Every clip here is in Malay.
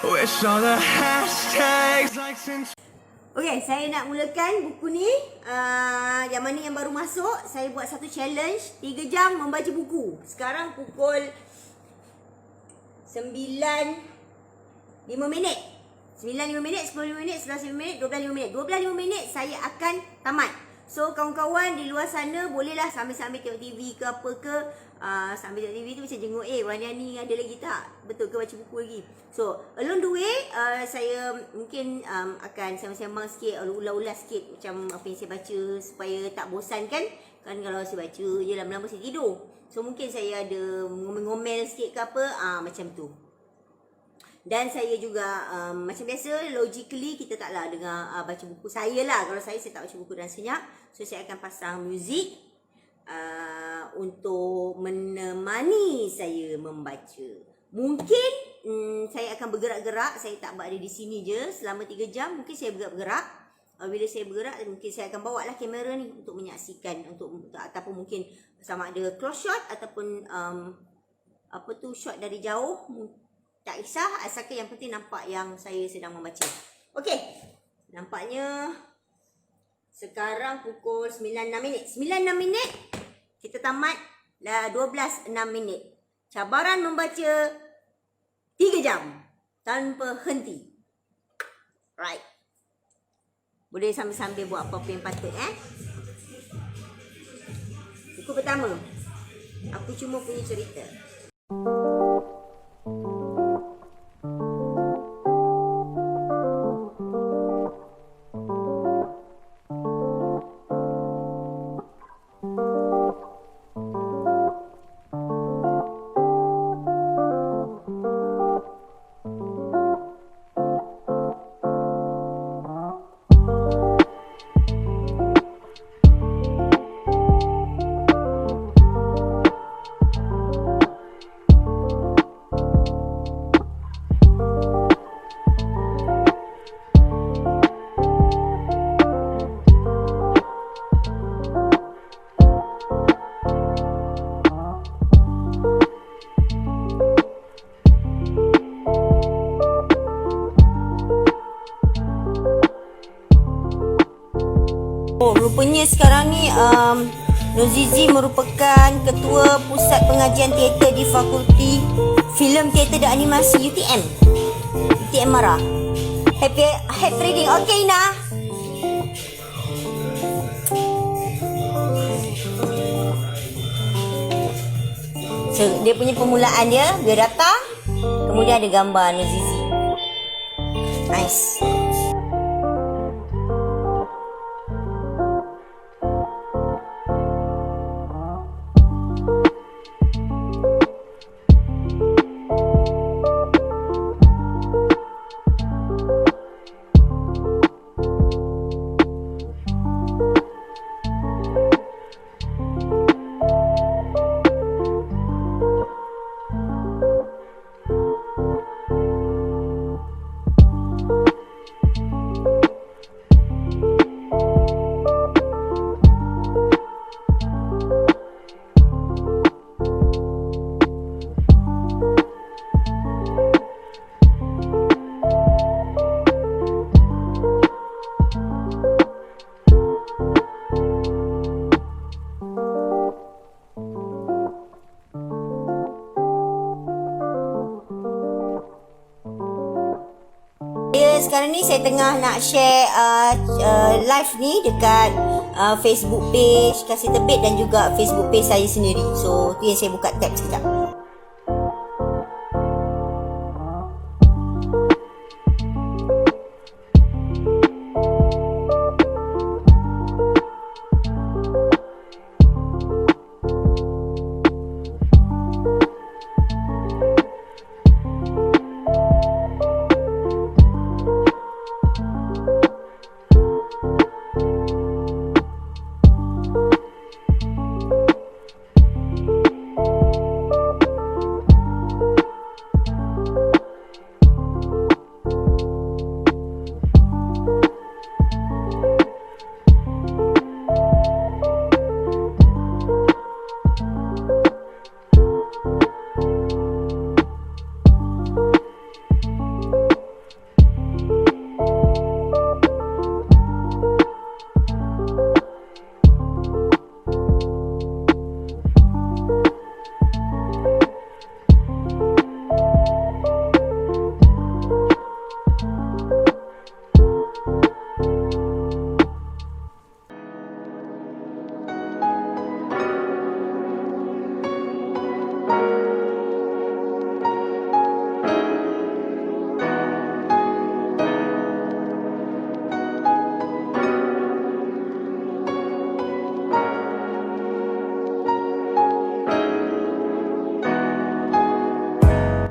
Wish all the hashtags like since. Okay, saya nak mulakan buku ni. Yang mana yang baru masuk, saya buat satu challenge 3 jam membaca buku. Sekarang pukul 9.05 minit. 9.05 minit, 10.05 minit, 11.05 minit, 12.05 minit. 12.05 minit saya akan tamat. So kawan-kawan di luar sana bolehlah sambil-sambil tengok TV ke apa ke. Sambil tengok TV tu macam jenguk, Wanya ni ada lagi tak? Betul ke baca buku lagi? So along the way, saya mungkin akan sembang-sembang sikit, ulas-ulas sikit macam apa yang saya baca supaya tak bosan kan. Kan kalau saya baca je lama-lama saya tidur. So mungkin saya ada ngomel-ngomel sikit ke apa, macam tu. Dan saya juga macam biasa, logically kita taklah dengar baca buku saya lah. Kalau saya tak baca buku dan senyap. So saya akan pasang muzik untuk menemani saya membaca. Mungkin saya akan bergerak-gerak. Saya tak berada di sini je selama 3 jam. Mungkin saya bergerak-gerak. Bila saya bergerak, mungkin saya akan bawa lah kamera ni untuk menyaksikan, untuk ataupun mungkin sama ada close shot ataupun shot dari jauh. Tak kisah, asalkan yang penting nampak yang saya sedang membaca. Okey, nampaknya sekarang pukul 9.06 minit. 9.06 minit, kita tamat dah 12.06 minit. Cabaran membaca 3 jam tanpa henti. Right. Boleh sambil-sambil buat apa-apa yang patut. Buku pertama, Aku Cuma Punya Cerita. Rupanya sekarang ni Nozizi merupakan Ketua Pusat Pengajian Teater di Fakulti Filem Teater dan Animasi UTM Mara. Happy reading. Okay Ina. So dia punya permulaan dia datang, kemudian ada gambar Nozizi. Nice. Sekarang ni saya tengah nak share live ni dekat Facebook page Kasih Terbit dan juga Facebook page saya sendiri. So tu yang saya buka tab sekejap.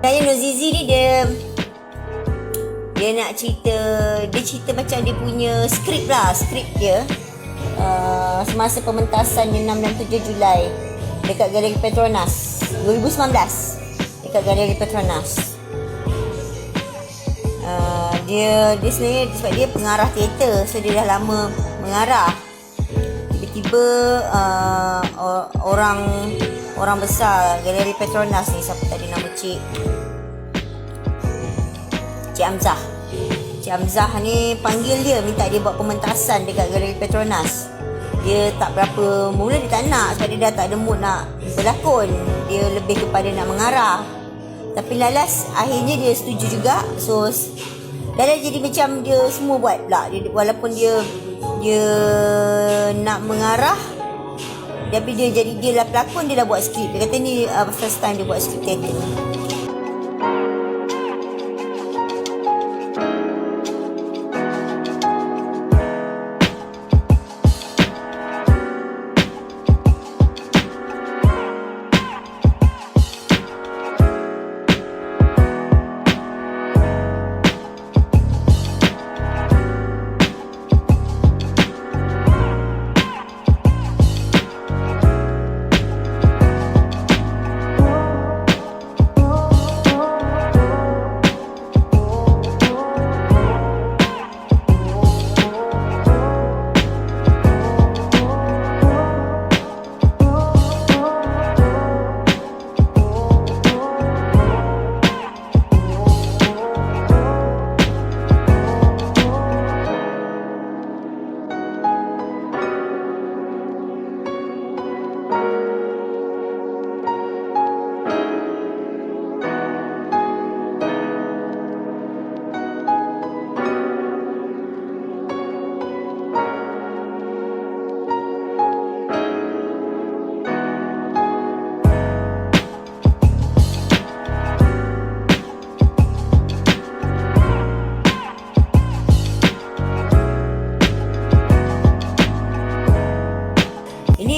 Saya Nozizi ni dia nak cerita, dia cerita macam dia punya skrip dia semasa pementasan 6 dan 7 Julai dekat Galeri Petronas 2019 dekat Galeri Petronas. Dia sebenarnya sebab dia pengarah teater, so dia dah lama mengarah. Tiba-tiba orang besar Galeri Petronas ni, siapa tadi nama Cik Amzah. Cik Amzah ni panggil dia, minta dia buat pementasan dekat Galeri Petronas. Dia tak berapa, mula dia tak nak sebab dia dah tak ada mood nak berlakon. Dia lebih kepada nak mengarah. Tapi lalas akhirnya dia setuju juga. So dah jadi macam dia semua buat pula. Walaupun dia nak mengarah, tapi dia lah pelakon, dia dah buat skrip. Dia kata ni first time dia buat skrip teater.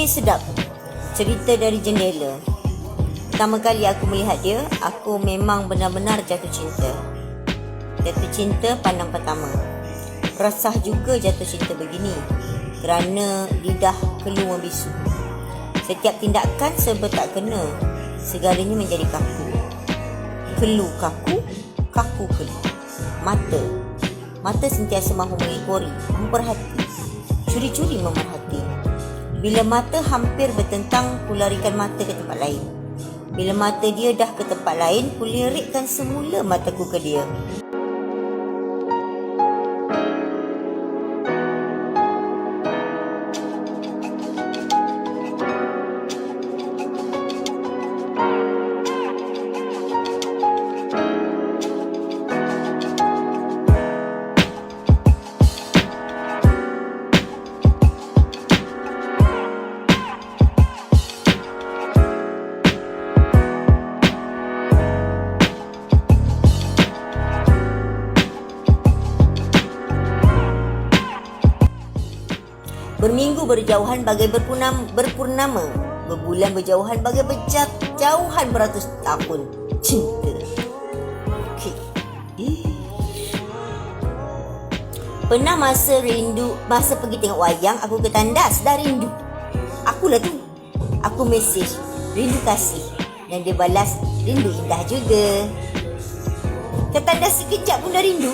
Sedap. Cerita dari jendela. Pertama kali aku melihat dia, aku memang benar-benar jatuh cinta. Jatuh cinta pandang pertama. Resah juga jatuh cinta begini, kerana lidah kelu membisu. Setiap tindakan serba tak kena, segalanya menjadi kaku. Kelu kaku, kaku kelu. Mata sentiasa mahu mengekori, memperhati, curi-curi memerhati. Bila mata hampir bertentang, ku larikan mata ke tempat lain. Bila mata dia dah ke tempat lain, ku lirikkan semula mataku ke dia. Berminggu berjauhan bagai berpurnama. Berbulan berjauhan bagai berjauhan beratus tahun. Cinta. Okay. Pernah masa pergi tengok wayang, aku ketandas dah rindu. Akulah tu. Aku mesej, rindu kasih. Dan dia balas, rindu indah juga. Ketandas sekejap pun dah rindu.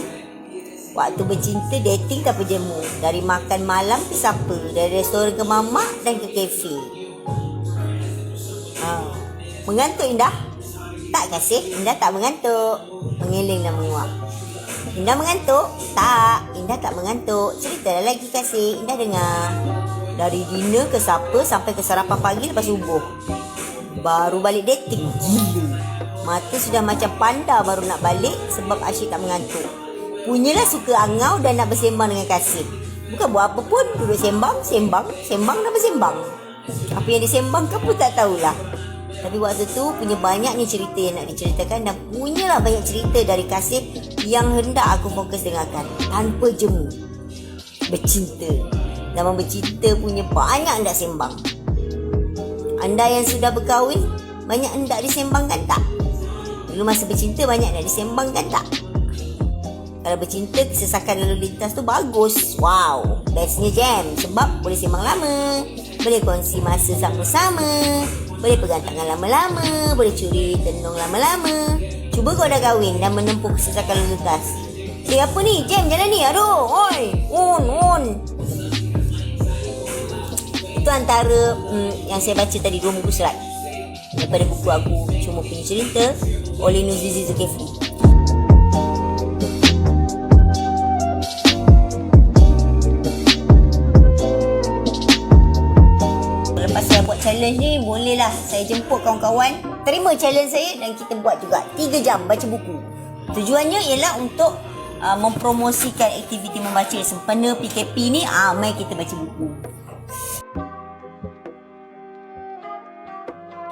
Waktu bercinta, dating tanpa jemu. Dari makan malam ke sapa, dari restoran ke mamak dan ke kafe. Mengantuk Indah? Tak kasih, Indah tak mengantuk. Mengeling dan menguap. Indah mengantuk? Tak, Indah tak mengantuk. Ceritalah lagi kasih, Indah dengar. Dari dinner ke sapa sampai ke sarapan pagi lepas subuh. Baru balik dating. Gila. Mata sudah macam panda baru nak balik sebab asyik tak mengantuk. Punyalah suka angau dan nak bersembang dengan kasih. Bukan buat apa pun, duduk sembang dan bersembang. Apa yang disembangkan pun tak tahulah. Tapi waktu tu punya banyaknya cerita yang nak diceritakan, dan punyalah banyak cerita dari kasih yang hendak aku fokus dengarkan tanpa jemu. Bercinta. Zaman bercinta punya banyak hendak sembang. Anda yang sudah berkahwin, banyak hendak disembangkan tak? Dulu masa bercinta banyak nak disembangkan tak? Kalau bercinta, kesesakan lalu lintas tu bagus. Wow, bestnya Jam. Sebab boleh sembang lama, boleh kongsi masa sama-sama, boleh pegang tangan lama-lama, boleh curi tenung lama-lama. Cuba kau dah kahwin dan menempuh kesesakan lalu lintas. Apa ni? Jam jalan ni. Aduh, oi, on. Itu antara yang saya baca tadi, 2 buku surat daripada buku Aku Cuma Punya Cerita oleh Nuzizi Zulkifli. Lepas saya buat challenge ni, bolehlah saya jemput kawan-kawan terima challenge saya dan kita buat juga 3 jam baca buku. Tujuannya ialah untuk mempromosikan aktiviti membaca sempena PKP ni. Mai kita baca buku.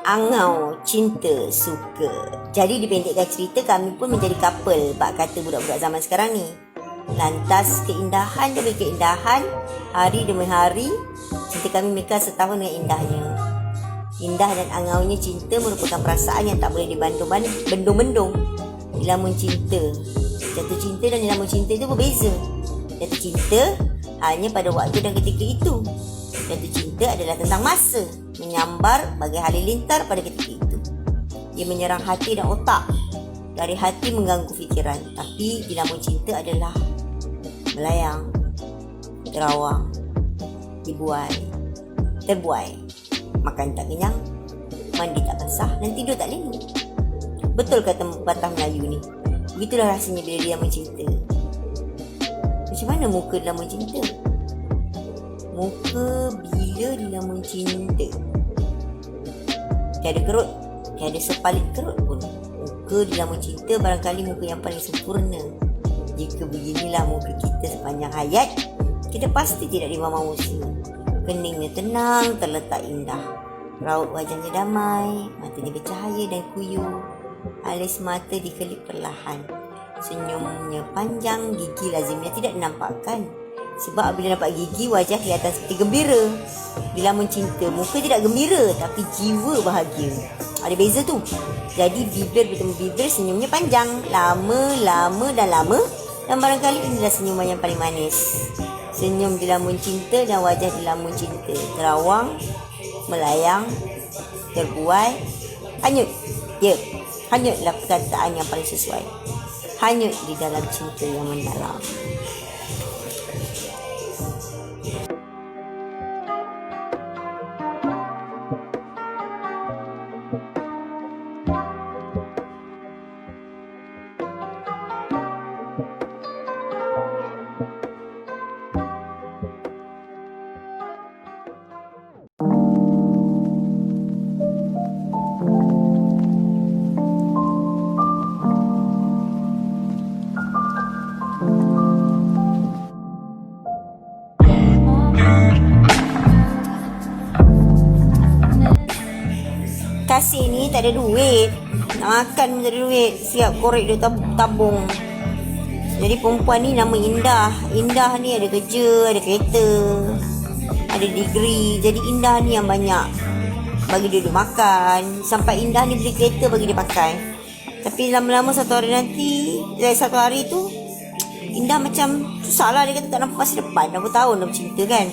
Angau Cinta Suka. Jadi dipendekkan cerita, kami pun menjadi couple, bak kata budak-budak zaman sekarang ni. Lantas keindahan demi keindahan, hari demi hari, cinta kami mekar setahun dengan indahnya. Indah dan angaunya cinta merupakan perasaan yang tak boleh dibendung-bendung. Dilamun cinta, jatuh cinta dan dilamun cinta itu berbeza. Jatuh cinta hanya pada waktu dan ketika itu. Jatuh cinta adalah tentang masa, menyambar bagai halilintar pada ketika itu. Dia menyerang hati dan otak. Dari hati mengganggu fikiran. Tapi dilamun cinta adalah melayang, terawang, terbuai, makan tak kenyang, mandi tak basah dan tidur tak linu. Betul kata pepatah Melayu ni. Begitulah rasanya bila dia mencinta. Macam mana muka dalam mencinta? Muka bila dilamun cinta, tiada kerut, tiada sepalit kerut pun. Muka dilamun cinta barangkali muka yang paling sempurna. Jika beginilah muka kita sepanjang hayat, kita pasti tidak dimamau usia. Keningnya tenang, terletak indah. Raut wajahnya damai, matanya bercahaya dan kuyu. Alis mata dikelip perlahan. Senyumnya panjang, gigi lazimnya tidak dinampakkan. Sebab bila nampak gigi, wajah kelihatan seperti gembira. Bila mencinta, muka tidak gembira tapi jiwa bahagia. Ada beza tu. Jadi bibir bertemu bibir, senyumnya panjang, lama dan barangkali inilah senyuman yang paling manis. Senyum dilamun cinta dan wajah dilamun cinta. Terawang, melayang, terbuai, hanyut. Ya, hanyutlah perkataan yang paling sesuai. Hanyut di dalam cinta yang mendalam. Kasih ni tak ada duit, nak makan pun tak ada duit, siap korek dia tabung. Jadi perempuan ni nama Indah. Indah ni ada kerja, ada kereta, ada degree. Jadi Indah ni yang banyak bagi dia duduk makan. Sampai Indah ni beli kereta bagi dia pakai. Tapi lama-lama satu hari tu Indah macam susah lah. Dia kata tak nampak masa depan. Berapa tahun dah bercinta kan.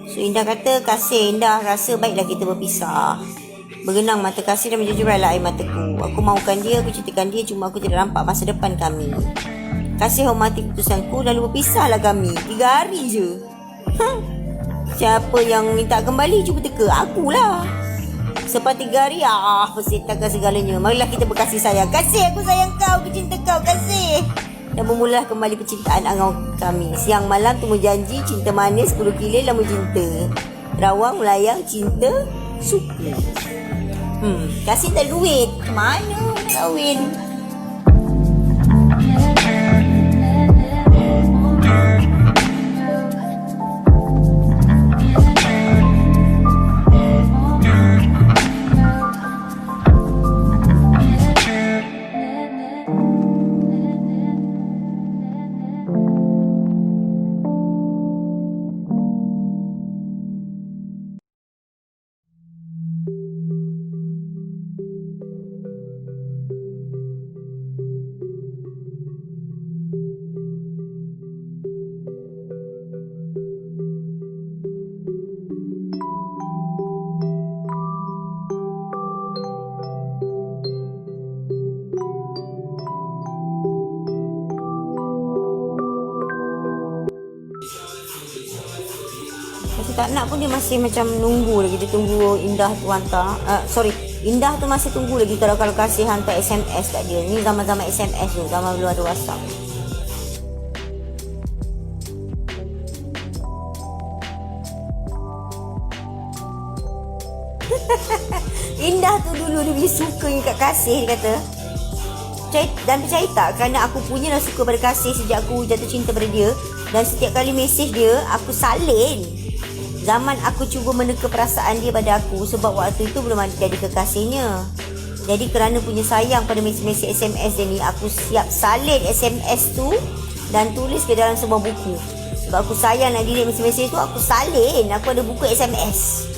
So Indah kata, kasih Indah, rasa baiklah kita berpisah. Bergenang mata kasih dan menjejurailah air mataku. Aku mahukan dia, aku cintakan dia, cuma aku tidak nampak masa depan kami. Kasih hormati keputusanku, lalu berpisahlah kami. 3 hari je. Siapa yang minta kembali, cuba teka. Akulah. Selepas 3 hari, persetakan segalanya. Marilah kita berkasih sayang. Kasih, aku sayang kau, aku cinta kau, kasih. Dan bermulalah kembali percintaan angau kami. Siang malam temu janji, cinta manis, 10 kilir lamu cinta. Terawang, melayang, cinta, suka. Kasih tak duit. Mana nak kahwin? tak nak pun dia masih macam nunggu lagi. Dia tunggu Indah tu hantar. Indah tu masih tunggu lagi kalau kasih hantar SMS kat dia. Ni zaman-zaman SMS tu, zaman belum ada WhatsApp. Indah tu dulu dia punya suka kat Kasih, dia kata. Dan percaya tak, kerana aku punya dah suka pada Kasih sejak aku jatuh cinta pada dia. Dan setiap kali mesej dia, aku salin. Zaman aku cuba meneka perasaan dia pada aku, sebab waktu itu belum ada jadi kekasihnya. Jadi kerana punya sayang pada mesej-mesej SMS dia ni, aku siap salin SMS tu dan tulis ke dalam sebuah buku. Sebab aku sayang nak delete mesej-mesej tu, aku salin. Aku ada buku SMS.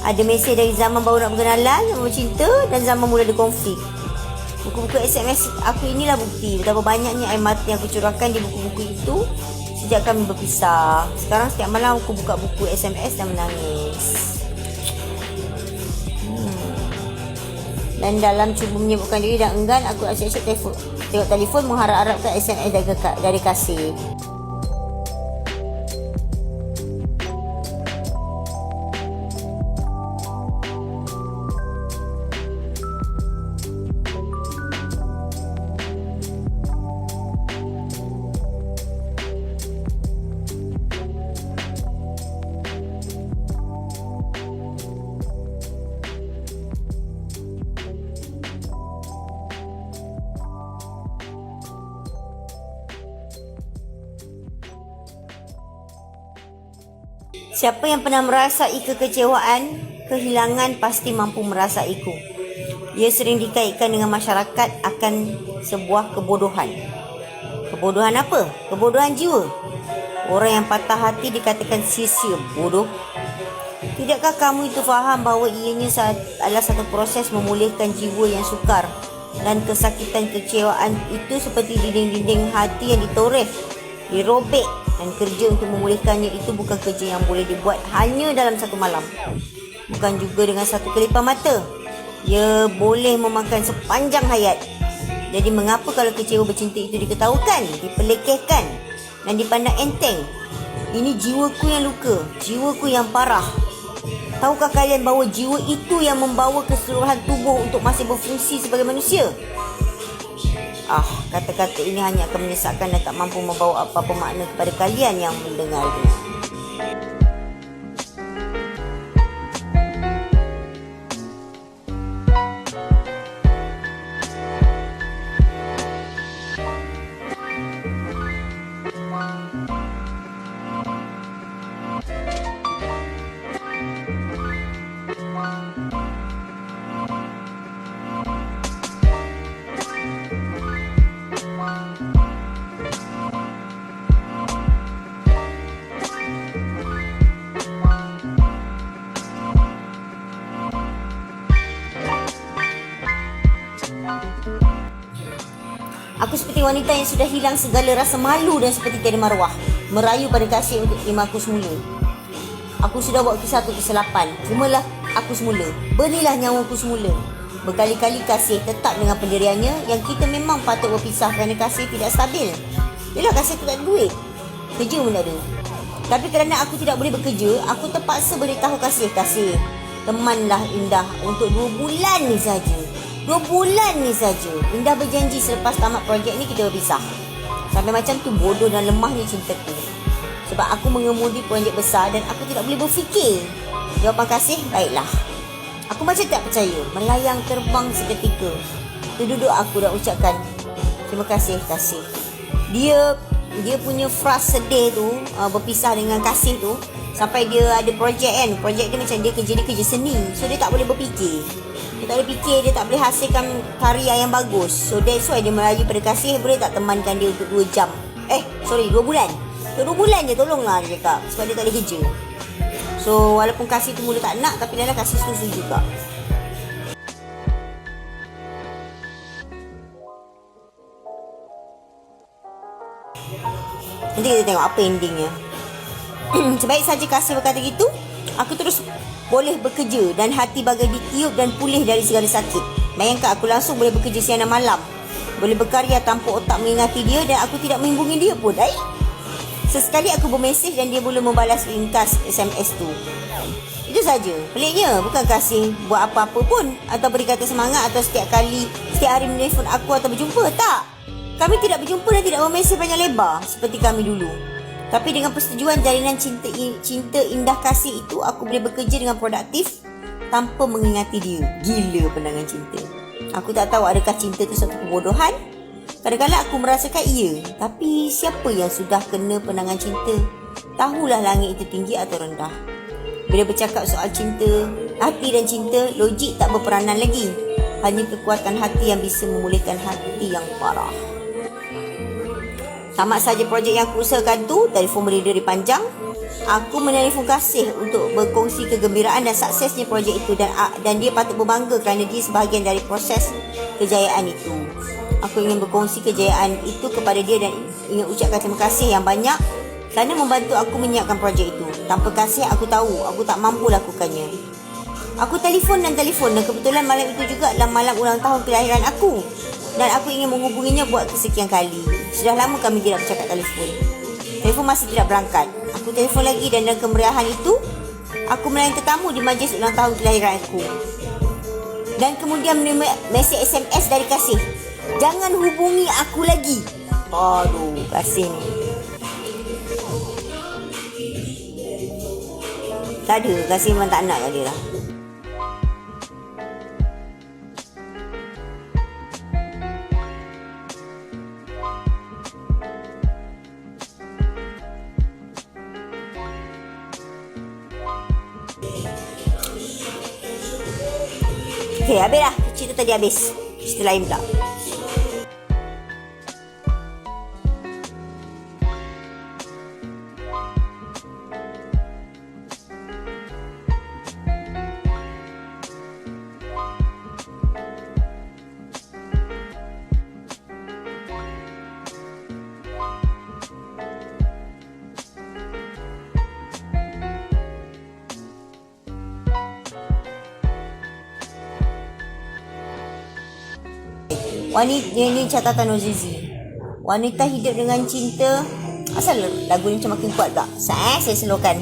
Ada mesej dari zaman baru nak berkenalan, zaman cinta dan zaman mula ada konflik. Buku-buku SMS aku inilah bukti betapa banyaknya air mata yang aku curahkan di buku-buku itu sejak kami berpisah. Sekarang setiap malam aku buka buku SMS dan menangis. Dan dalam cuba menyebutkan diri dan enggan, aku asyik-asyik tengok telefon mengharap-harapkan SMS dari Kasih. Siapa yang pernah merasai kekecewaan, kehilangan pasti mampu merasaiku. Ia sering dikaitkan dengan masyarakat akan sebuah kebodohan. Kebodohan apa? Kebodohan jiwa. Orang yang patah hati dikatakan sia-sia, bodoh. Tidakkah kamu itu faham bahawa ianya adalah satu proses memulihkan jiwa yang sukar dan kesakitan kekecewaan itu seperti dinding-dinding hati yang ditoreh, dirobek, dan kerja untuk memulihkannya itu bukan kerja yang boleh dibuat hanya dalam satu malam. Bukan juga dengan satu kelipar mata. Ia boleh memakan sepanjang hayat. Jadi mengapa kalau kecewa bercinta itu diketahukan, dipelekehkan dan dipandang enteng? Ini jiwaku yang luka, jiwaku yang parah. Tahukah kalian bahawa jiwa itu yang membawa keseluruhan tubuh untuk masih berfungsi sebagai manusia? Kata-kata ini hanya akan menyesatkan dan tak mampu membawa apa-apa makna kepada kalian yang mendengarnya. Aku seperti wanita yang sudah hilang segala rasa malu dan seperti tiada maruah, merayu pada Kasih untuk terima aku semula. Aku sudah buat kisah 1 ke 8. Terimalah aku semula. Berilah nyawaku semula. Berkali-kali Kasih tetap dengan pendiriannya yang kita memang patut berpisah kerana Kasih tidak stabil. Yelah, Kasih tu tak ada duit. Kerja pun tak ada. Tapi kerana aku tidak boleh bekerja, aku terpaksa beritahu Kasih, temanlah Indah untuk 2 bulan ni saja. 2 bulan ni saja. Indah berjanji selepas tamat projek ni kita berpisah. Sampai macam tu bodoh dan lemahnya cintaku. Sebab aku mengemudi projek besar dan aku tidak boleh berfikir. Jawapan Kasih, baiklah. Aku macam tak percaya. Melayang terbang seketika. Terduduk aku dah ucapkan, terima kasih, Kasih. Dia punya frust sedih tu, berpisah dengan Kasih tu, sampai dia ada projek kan. Projek dia macam dia kerja seni. So dia tak boleh berfikir. Dia tak boleh fikir, dia tak boleh hasilkan karya yang bagus. So that's why dia merayu pada Kasih, boleh tak temankan dia untuk 2 jam. 2 bulan. Untuk 2 bulan je, tolonglah, dia cakap. Sebab dia tak boleh kerja. So walaupun Kasih tu mula tak nak, tapi Lala Kasih setuju juga. Nanti kita tengok apa endingnya. Sebaik saja Kasih berkata gitu, aku terus boleh bekerja dan hati bagai ditiup dan pulih dari segala sakit. Bayangkan aku langsung boleh bekerja siang dan malam. Boleh berkarya tanpa otak mengingati dia dan aku tidak menghubungi dia pun. Sesekali aku bermesej dan dia belum membalas ringkas SMS tu. Itu saja. Peliknya, bukan kasih buat apa-apa pun atau beri kata semangat atau setiap hari menelefon aku atau berjumpa. Tak. Kami tidak berjumpa dan tidak bermesej panjang lebar seperti kami dulu. Tapi dengan persetujuan jalinan cinta indah kasih itu, aku boleh bekerja dengan produktif tanpa mengingati dia. Gila pandangan cinta. Aku tak tahu adakah cinta itu satu kebodohan. Kadang-kadang aku merasakan iya. Tapi siapa yang sudah kena pandangan cinta, tahulah langit itu tinggi atau rendah. Bila bercakap soal cinta, hati dan cinta, logik tak berperanan lagi. Hanya kekuatan hati yang bisa memulihkan hati yang parah. Tamat saja projek yang aku usahakan tu, telefon berdiri panjang. Aku menelefon Kasih untuk berkongsi kegembiraan dan suksesnya projek itu dan dia patut berbangga kerana dia sebahagian dari proses kejayaan itu. Aku ingin berkongsi kejayaan itu kepada dia dan ingin ucapkan terima kasih yang banyak kerana membantu aku menyiapkan projek itu. Tanpa Kasih, aku tahu aku tak mampu lakukannya. Aku telefon dan kebetulan malam itu juga adalah malam ulang tahun kelahiran aku. Dan aku ingin menghubunginya buat kesekian kali. Sudah lama kami tidak bercakap telefon. Telefon masih tidak berangkat. Aku telefon lagi dan dalam kemeriahan itu, aku melayani tetamu di majlis ulang tahun kelahiran aku. Dan kemudian menerima mesej SMS dari Kasih. Jangan hubungi aku lagi. Aduh, Kasih ni. Tak ada, Kasih memang tak nak kat dia lah. Okay, habis dah. Cerita tadi habis. Cerita lain pula. Wanita ini catatan Ozizi. Wanita hidup dengan cinta. Asal lagu ni macam makin kuat tak? Saya slowkan.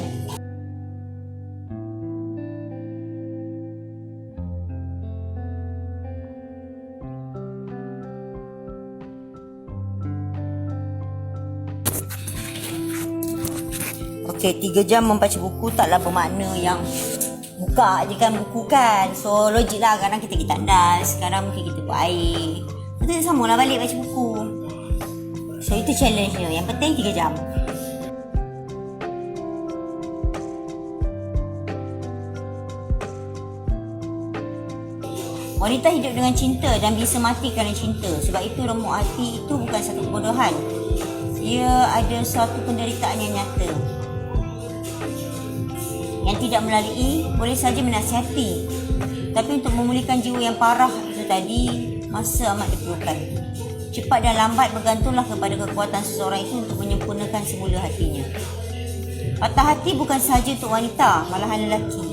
Okey, 3 jam membaca buku taklah bermakna yang buka je kan buku kan. So logik lah, kadang kita pergi tandas, sekarang mungkin kita buat air. Kita sambunglah balik baca buku. So itu challenge dia. Yang penting 3 jam. Wanita hidup dengan cinta dan bisa mati kerana cinta. Sebab itu remuk hati itu bukan satu kebodohan. Ia ada suatu penderitaan yang nyata. Yang tidak melalui boleh saja menasihati. Tapi untuk memulihkan jiwa yang parah itu tadi, masa amat diperlukan. Cepat dan lambat bergantunglah kepada kekuatan seseorang itu untuk menyempurnakan semula hatinya. Patah hati bukan sahaja untuk wanita, malahan lelaki.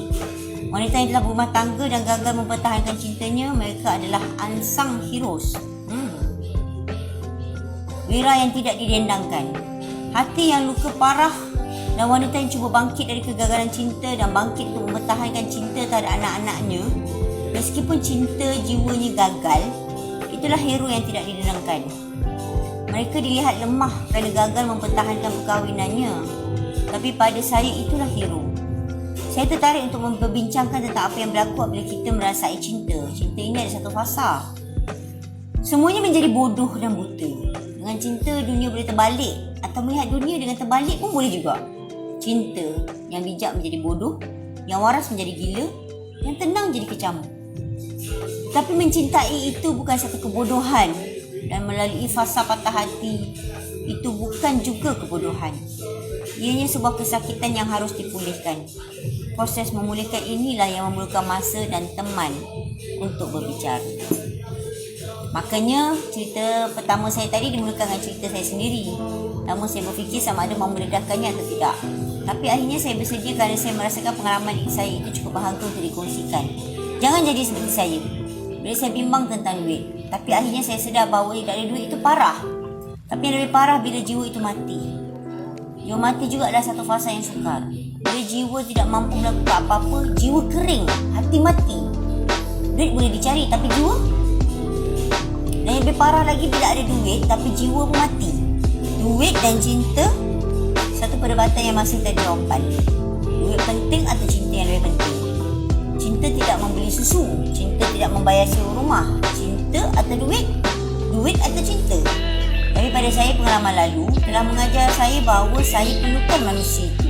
Wanita yang telah berumah tangga dan gagal mempertahankan cintanya, mereka adalah unsung heroes. Wira yang tidak didendangkan. Hati yang luka parah dan wanita yang cuba bangkit dari kegagalan cinta dan bangkit untuk mempertahankan cinta terhadap anak-anaknya, meskipun cinta jiwanya gagal, itulah hero yang tidak didendangkan. Mereka dilihat lemah kerana gagal mempertahankan perkahwinannya. Tapi pada saya itulah hero. Saya tertarik untuk memperbincangkan tentang apa yang berlaku apabila kita merasai cinta. Cinta ini ada satu fasa. Semuanya menjadi bodoh dan buta. Dengan cinta, dunia boleh terbalik. Atau melihat dunia dengan terbalik pun boleh juga. Cinta, yang bijak menjadi bodoh, yang waras menjadi gila, yang tenang jadi kecam. Tapi mencintai itu bukan satu kebodohan. Dan melalui fasa patah hati, itu bukan juga kebodohan. Ianya sebuah kesakitan yang harus dipulihkan. Proses memulihkan inilah yang memerlukan masa dan teman untuk berbicara. Makanya cerita pertama saya tadi dimulakan dengan cerita saya sendiri. Namun saya berfikir sama ada mahu meledahkannya atau tidak. Tapi akhirnya saya bersedia kerana saya merasakan pengalaman diri saya itu cukup berharga untuk dikongsikan. Jangan jadi seperti saya. Bila saya bimbang tentang duit. Tapi akhirnya saya sedar bahawa tidak ada duit itu parah. Tapi yang lebih parah bila jiwa itu mati. Jiwa mati juga adalah satu fasa yang sukar. Bila jiwa tidak mampu melakukan apa-apa, jiwa kering, hati mati. Duit boleh dicari tapi jiwa. Dan yang lebih parah lagi, bila ada duit tapi jiwa pun mati. Duit dan cinta satu perdebatan yang masih tak jawapan. Duit penting atau cinta yang lebih penting? Cinta tidak membeli susu, cinta tidak membayar sewa rumah. Cinta atau duit? Duit atau cinta? Tapi pada saya, pengalaman lalu telah mengajar saya bahawa saya perlukan manusia itu.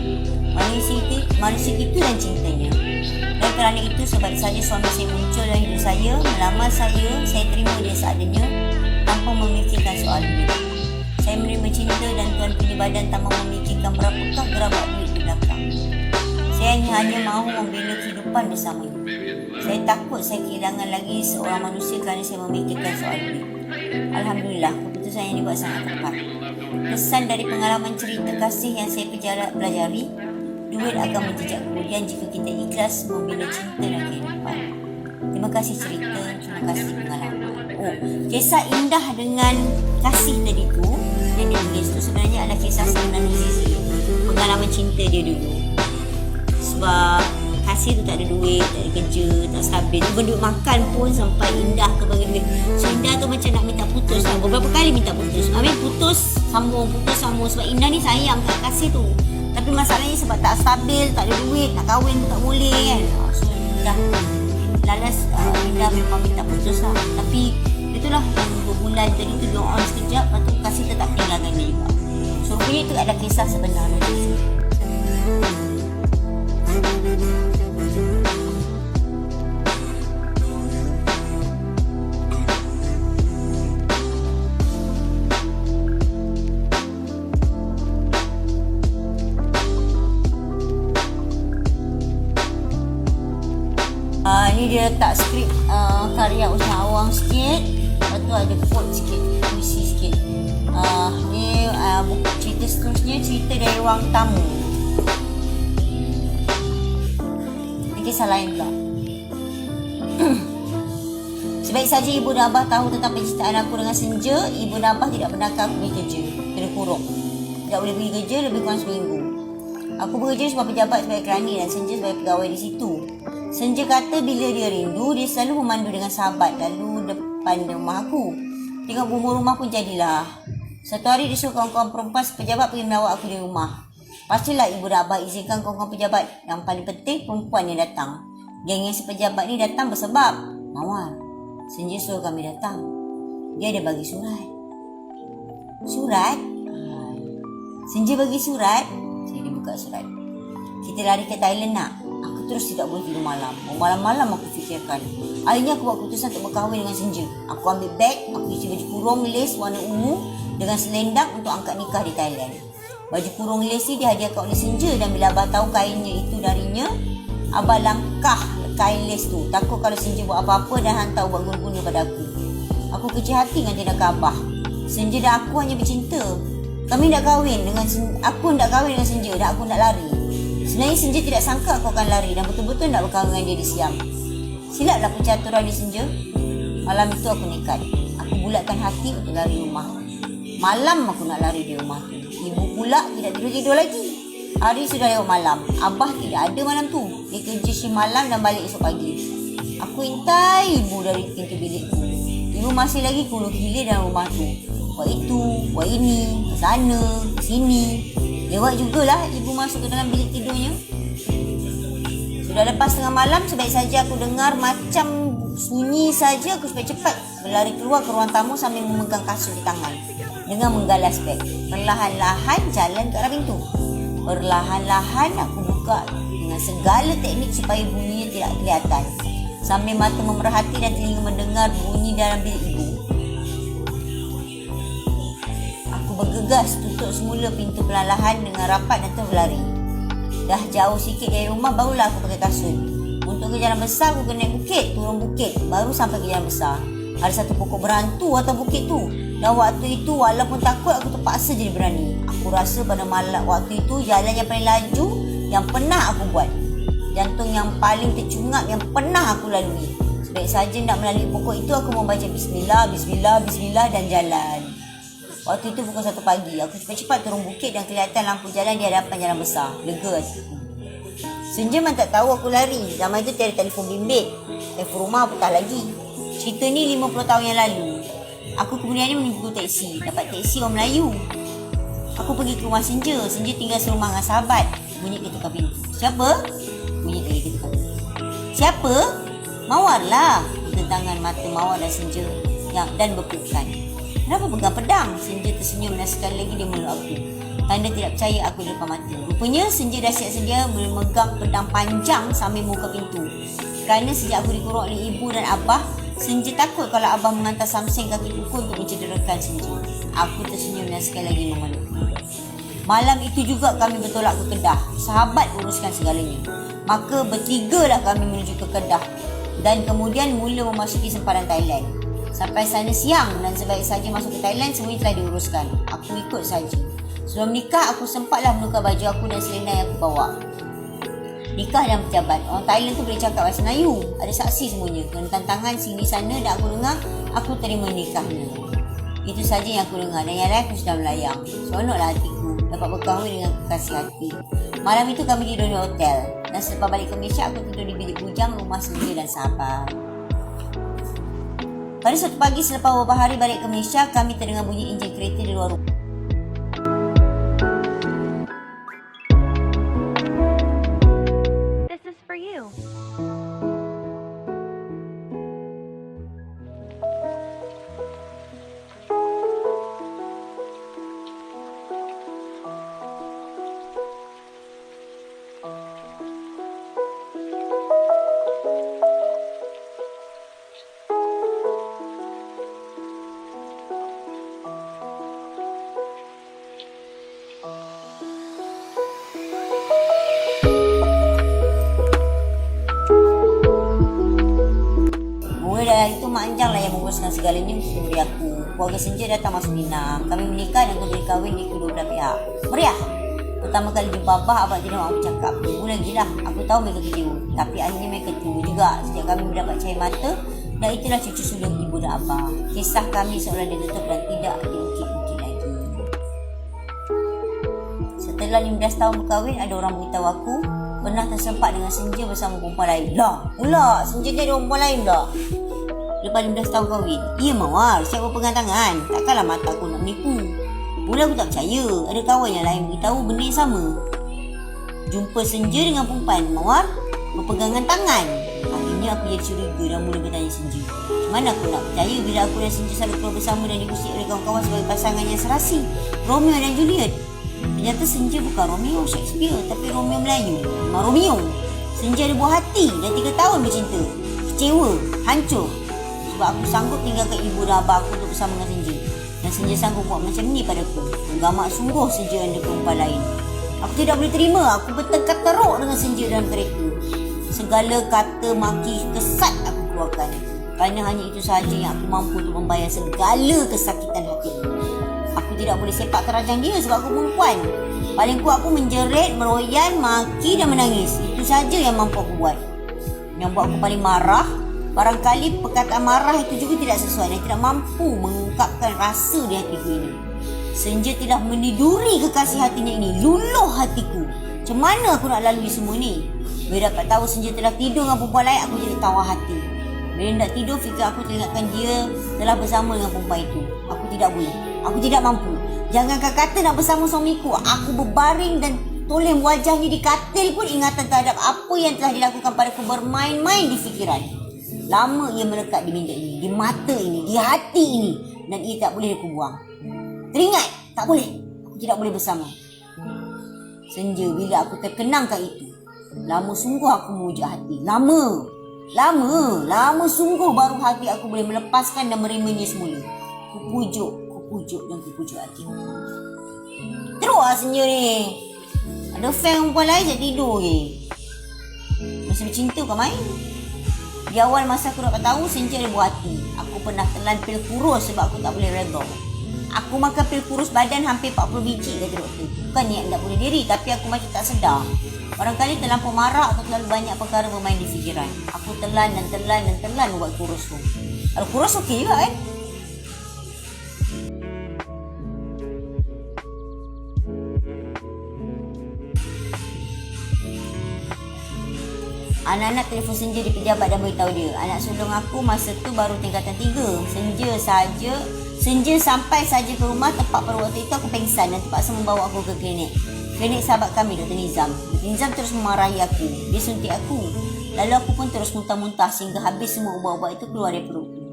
Manusia itu dan cintanya. Dan kerana itu, sebab saja suami saya muncul dalam hidup saya, melamar saya terima dia seadanya tanpa memikirkan soal duit. Saya menerima cinta dan tuan punya badan tanpa memikirkan berapakah gerabak duit di belakang. Saya hanya mahu membina kehidupan bersamanya. Saya takut saya kehilangan lagi seorang manusia kerana saya memikirkan soal duit. Alhamdulillah, keputusan yang dibuat sangat tepat. Pesan dari pengalaman cerita kasih yang saya pelajari, duit akan menjejak kemudian jika kita ikhlas membina cinta dan kehidupan. Terima kasih cerita, terima kasih pengalaman. Kisah indah dengan kasih tadi tu yang dia tulis tu sebenarnya adalah kisah sebenar Zizi. Pengalaman cinta dia dulu. Sebab kasih tu tak ada duit, tak ada kerja, tak stabil. Even duit makan pun sampai indah ke bagi duit. So indah tu macam nak minta putus lah. Beberapa kali minta putus. putus sambung. Sebab Indah ni sayang kat kasih tu. Tapi masalahnya sebab tak stabil, tak ada duit, nak kahwin pun tak boleh kan. So dah lalas Indah memang minta putus lah. Tapi itulah yang 2 bulan tadi tu dia on sekejap, lepas tu kasih tetap tinggalkan dia juga. So rupanya itu adalah kisah sebenarnya. Ni dia letak skrip karya Usman Awang sikit. Lepas tu ada quote sikit, puisi sikit. Ni buku cerita seterusnya, cerita dari ruang tamu. Ini kisah lain pula. Sebaik saja ibu dan abah tahu tentang percintaan aku dengan Senja, ibu dan abah tidak benarkan aku pergi kerja. Kena kurung. Tidak boleh pergi kerja lebih kurang seminggu. Aku bekerja sebagai pejabat sebagai kerani dan Senja sebagai pegawai di situ. Senja kata bila dia rindu, dia selalu memandu dengan sahabat lalu depan rumah aku. Tengok bumbu rumah pun jadilah. Satu hari dia suruh kawan-kawan perempuan sepejabat pergi melawat aku di rumah. Pastilah ibu dan abah izinkan kawan-kawan pejabat. Yang paling penting perempuan yang datang. Geng yang sepejabat ni datang bersebab Mawar. Senja suruh kami datang. Dia ada bagi surat. Surat? Senja bagi surat. Saya buka surat. Kita lari ke Thailand nak. Aku terus tidak boleh tidur malam. Malam-malam aku fikirkan. Akhirnya aku buat keputusan untuk berkahwin dengan Senja. Aku ambil beg, aku isi baju kurung lace warna ungu dengan selendang untuk angkat nikah di Thailand. Baju kurung lace ni dihadiahkan oleh Senja dan bila abah tahu kainnya itu darinya, abah langkah kain lace tu. Takut kalau Senja buat apa-apa dan hantar buat guna-guna pada aku. Aku kecil hati dengan tindakan abah. Senja dan aku hanya bercinta. Kami nak kahwin dengan aku nak kahwin dengan Senja dan aku nak lari. Sebenarnya Senja tidak sangka aku akan lari dan betul-betul nak berkahwin dengan dia di Siam. Silaplah percaturan di Senja. Malam itu aku nekat. Aku bulatkan hati untuk lari rumah. Malam aku nak lari di rumah tu. Ibu pula tidak tidur-tidur lagi. Hari sudah lewat malam. Abah tidak ada malam tu. Dia kerja shift malam dan balik esok pagi. Aku intai ibu dari pintu bilikku. Ibu masih lagi kuluk hilir dalam rumah tu. Buat itu, buat ini, ke sana, ke sini. Lewat jugalah ibu masuk ke dalam bilik tidurnya. Sudah lepas tengah malam, sebaik saja aku dengar macam sunyi saja, aku cepat-cepat berlari keluar ke ruang tamu sambil memegang kasut di tangan dengan menggalas beg. Perlahan-lahan jalan ke arah pintu. Perlahan-lahan aku buka dengan segala teknik supaya bunyinya tidak kelihatan. Sambil mata memerhati dan telinga mendengar bunyi dalam bilik ibu. Bergegas tutup semula pintu perlahan dengan rapat dan terus berlari. Dah jauh sikit dari rumah barulah aku pakai kasut. Untuk ke jalan besar aku kena naik bukit, turun bukit baru sampai ke jalan besar. Ada satu pokok berantu atas bukit tu. Dan waktu itu walaupun takut aku terpaksa jadi berani. Aku rasa pada malam waktu itu jalan yang paling laju yang pernah aku buat. Jantung yang paling tercungap yang pernah aku lalui. Sebaik saja nak melalui pokok itu aku membaca bismillah, bismillah, bismillah dan jalan. Waktu itu pukul 1 pagi. Aku cepat-cepat turun bukit dan kelihatan lampu jalan di hadapan jalan besar. Lega hatiku. Senja memang tak tahu aku lari. Zaman itu tiada telefon bimbit. Telefon rumah pun tak lagi. Cerita ni 50 tahun yang lalu. Aku kemudian ni menunggu teksi. Dapat teksi orang Melayu. Aku pergi ke rumah Senja. Senja tinggal serumah dengan sahabat. Bunyi ketuk pintu. Siapa? Bunyi lagi ketuk pintu. Siapa? Mawar lah. Tangan mata Mawar dan Senja dan berpelukan. Kenapa pegang pedang? Senja tersenyum dan sekali lagi dia meluk aku. Tanda tidak percaya aku di depan mata. Rupanya Senja dah siap sedia memegang pedang panjang sambil membuka pintu. Kerana sejak aku dikurung oleh ibu dan abah, Senja takut kalau abah menghantar samseng kaki pukul untuk mencederakan Senja. Aku tersenyum dan sekali lagi memeluk. Malam itu juga kami bertolak ke Kedah. Sahabat uruskan segalanya. Maka bertigalah kami menuju ke Kedah. Dan kemudian mula memasuki sempadan Thailand. Sampai sana siang dan sebaik saja masuk ke Thailand, semuanya telah diuruskan. Aku ikut saja. Sebelum nikah, aku sempatlah menukar baju aku dan selendang yang aku bawa. Nikah dan pejabat. Orang Thailand tu boleh cakap bahasa Melayu. Ada saksi semuanya. Rentan tangan sini sana dan aku dengar, aku terima nikahnya. Itu saja yang aku dengar dan yang lain aku sudah melayang. Seronoklah hatiku dapat berkahwin dengan kekasih hati. Malam itu kami tidur di hotel. Dan selepas balik ke Malaysia, aku tidur di bilik bujang rumah Senja dan sahabat. Pada suatu pagi selepas beberapa hari balik ke Malaysia, kami terdengar bunyi enjin kereta di luar rumah. This is for you. Itu Mak Anjang lah yang menguruskan segalanya untuk diri aku. Keluarga Senja datang masuk dinam. Kami menikah dan kembali kahwin di kedua belah pihak. Meriah. Pertama kali jumpa abah, abah tidak mahu bercakap. Tunggu lagi lah. Aku tahu mereka kecewa. Tapi akhirnya mereka tunggu juga sejak kami mendapat cahaya mata. Dan itulah cucu sulung ibu dan abah. Kisah kami seolah ditutup dan tidak diungkit-ungkit lagi. Setelah 15 tahun berkahwin, ada orang beritahu aku pernah tersempat dengan Senja bersama perempuan lain. Lah, pula Senja dia ada perempuan lain dah. Lepas 15 tahun kahwin. Ya Mawar, siapa pegang tangan? Takkanlah mata aku nak menipu. Mula aku tak percaya. Ada kawan yang lain beritahu benda yang sama. Jumpa Senja dengan perempuan Mawar berpegangan tangan. Akhirnya aku jadi curiga dan mula bertanya Senja. Macam mana aku nak percaya bila aku dan Senja selalu keluar bersama dan diusik oleh kawan-kawan sebagai pasangan yang serasi, Romeo dan Juliet. Ternyata Senja bukan Romeo Shakespeare, tapi Romeo Melayu. Memang Romeo. Senja ada buah hati dan 3 tahun bercinta. Kecewa, hancur. Sebab aku sanggup tinggalkan ibu dan abah aku untuk bersama dengan Senja. Dan Senja sanggup buat macam ni padaku. Menggamak sungguh Senja ada perempuan lain. Aku tidak boleh terima. Aku bertengkar teruk dengan Senja dalam kereta. Segala kata maki kesat aku keluarkan. Kerana hanya itu sahaja yang aku mampu untuk membayar segala kesakitan hati. Aku tidak boleh sepak terajang dia sebab aku perempuan. Paling kuat aku menjerit, meroyan, maki dan menangis. Itu saja yang mampu aku buat. Yang buat aku paling marah, barangkali perkataan marah itu juga tidak sesuai dan tidak mampu mengungkapkan rasa di hatiku ini. Senja telah meniduri kekasih hatinya ini, luluh hatiku. Macam mana aku nak lalui semua ni? Bila dapat tahu Senja telah tidur dengan perempuan lain, aku jadi tawar hati. Bila nak tidur, fikir aku teringatkan dia telah bersama dengan perempuan itu. Aku tidak boleh. Aku tidak mampu. Jangankan kata nak bersama suamiku, aku berbaring dan toleh wajahnya di katil pun ingatan terhadap apa yang telah dilakukan padaku bermain-main di fikiran. Lama ia melekat di minda ini, di mata ini, di hati ini. Dan ia tak boleh aku buang. Teringat, tak boleh. Aku tidak boleh bersama Senja bila aku terkenangkan itu. Lama sungguh aku memujuk hati. Lama sungguh baru hati aku boleh melepaskan dan menerimanya semula. Kupujuk dan kupujuk hati. Teruk lah Senja ni. Ada fan perempuan lain je tidur je. Masih bercinta kau main? Di awal masa aku dapat tahu Senja ada buah hati. Aku pernah telan pil kurus sebab aku tak boleh redha. Aku makan pil kurus badan hampir 40 biji kata doktor. Bukan niat nak bunuh diri, tapi aku macam tak sedar. Barangkali terlampau marah atau terlalu banyak perkara bermain di fikiran. Aku telan buat kurus tu. Kalau kurus okey juga kan? Anak-anak telefon Senja di pejabat dan beritahu dia. Anak sulung aku masa tu baru tingkatan 3. Senja sampai saja ke rumah. Tepat pada waktu itu aku pengsan dan terpaksa membawa aku ke klinik. Klinik sahabat kami, Dr. Nizam. Dr. Nizam terus memarahi aku. Dia suntik aku. Lalu aku pun terus muntah-muntah sehingga habis semua ubat-ubat itu keluar dari perutku.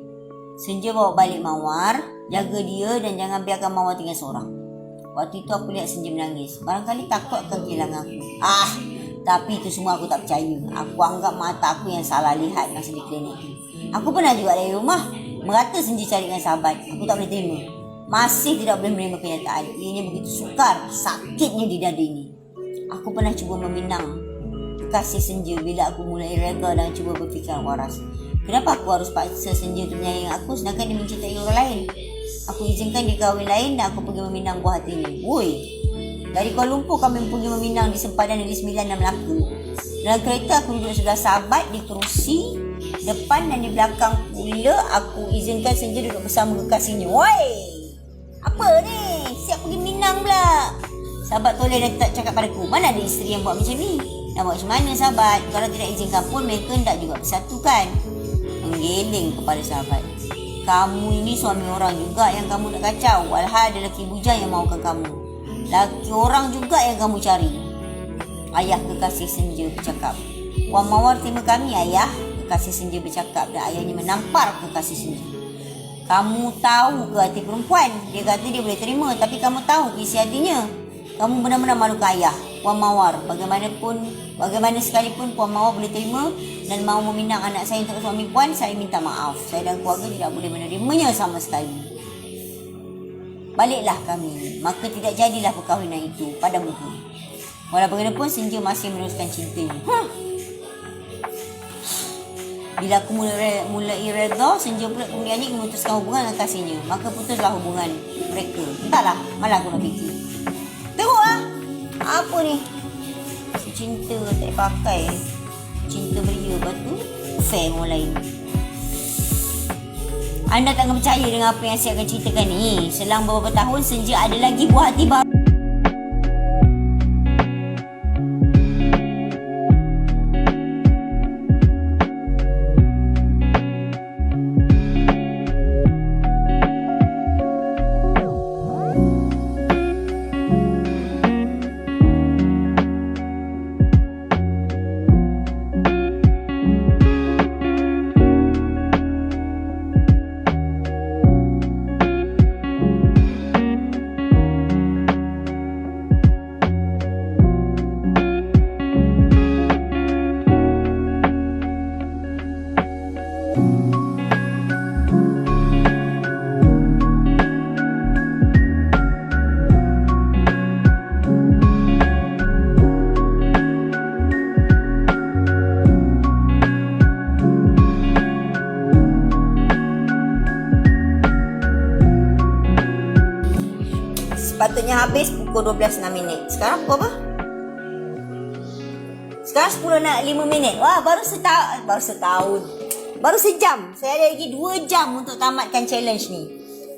Senja bawa balik Mawar, jaga dia dan jangan biarkan Mawar tinggal seorang. Waktu itu aku lihat Senja menangis. Barangkali takut akan kehilangan aku. Tapi itu semua aku tak percaya. Aku anggap mata aku yang salah lihat masa di klinik itu. Aku pernah juga dari rumah merata Senja cari dengan sahabat. Aku tak boleh terima. Masih tidak boleh menerima kenyataan. Ianya begitu sukar, sakitnya di dada ini. Aku pernah cuba meminang kasih Senja bila aku mulai rega dan cuba berfikiran waras. Kenapa aku harus paksa Senja untuk menyayangi aku sedangkan dia mencintai orang lain? Aku izinkan dia kahwin lain dan aku pergi meminang buah hatinya. Woi, dari Kuala Lumpur kami pergi meminang di sempadan Negeri Sembilan dan Melaka. Dalam kereta aku duduk sebelah sahabat di kerusi depan dan di belakang pula aku izinkan Senja duduk bersama kekasihnya. Woi, apa ni? Siap pergi minang pula. Sahabat toleh dan tak cakap padaku, mana ada isteri yang buat macam ni? Nak buat macam mana sahabat? Kalau tidak izinkan pun mereka hendak juga bersatukan. Menggeleng kepada sahabat. Kamu ini suami orang juga yang kamu nak kacau. Walhal ada lelaki bujang yang mahukan kamu. Laki orang juga yang kamu cari. Ayah kekasih Senja bercakap. Puan Mawar terima kami ayah. Kekasih Senja bercakap dan ayahnya menampar kekasih Senja. Kamu tahu ke hati perempuan? Dia kata dia boleh terima. Tapi kamu tahu ke isi hatinya? Kamu benar-benar malukan ayah. Puan Mawar, bagaimana sekalipun Puan Mawar boleh terima dan mahu meminang anak saya untuk suami Puan, saya minta maaf. Saya dan keluarga tidak boleh menerimanya sama sekali. Baliklah kami, maka tidak jadilah perkahwinan itu pada muka. Walau bagaimanapun Senja masih meneruskan cintanya. Bila aku mulai reda, Senja pula kemudiannya memutuskan hubungan dengan kasihnya. Maka putuslah hubungan mereka. Entahlah, malah aku nak fikir. Tengoklah. Apa ni? Cinta tak pakai. Cinta beria. Lepas tu fair orang lain. Anda tak akan percaya dengan apa yang saya akan ceritakan ni. Selang beberapa tahun Senja ada lagi buah hati baru. Sepatutnya habis pukul 12.06. Sekarang pukul apa? Sekarang 10.05. Wah, baru setahun. Baru sejam. Saya ada lagi 2 jam untuk tamatkan challenge ni.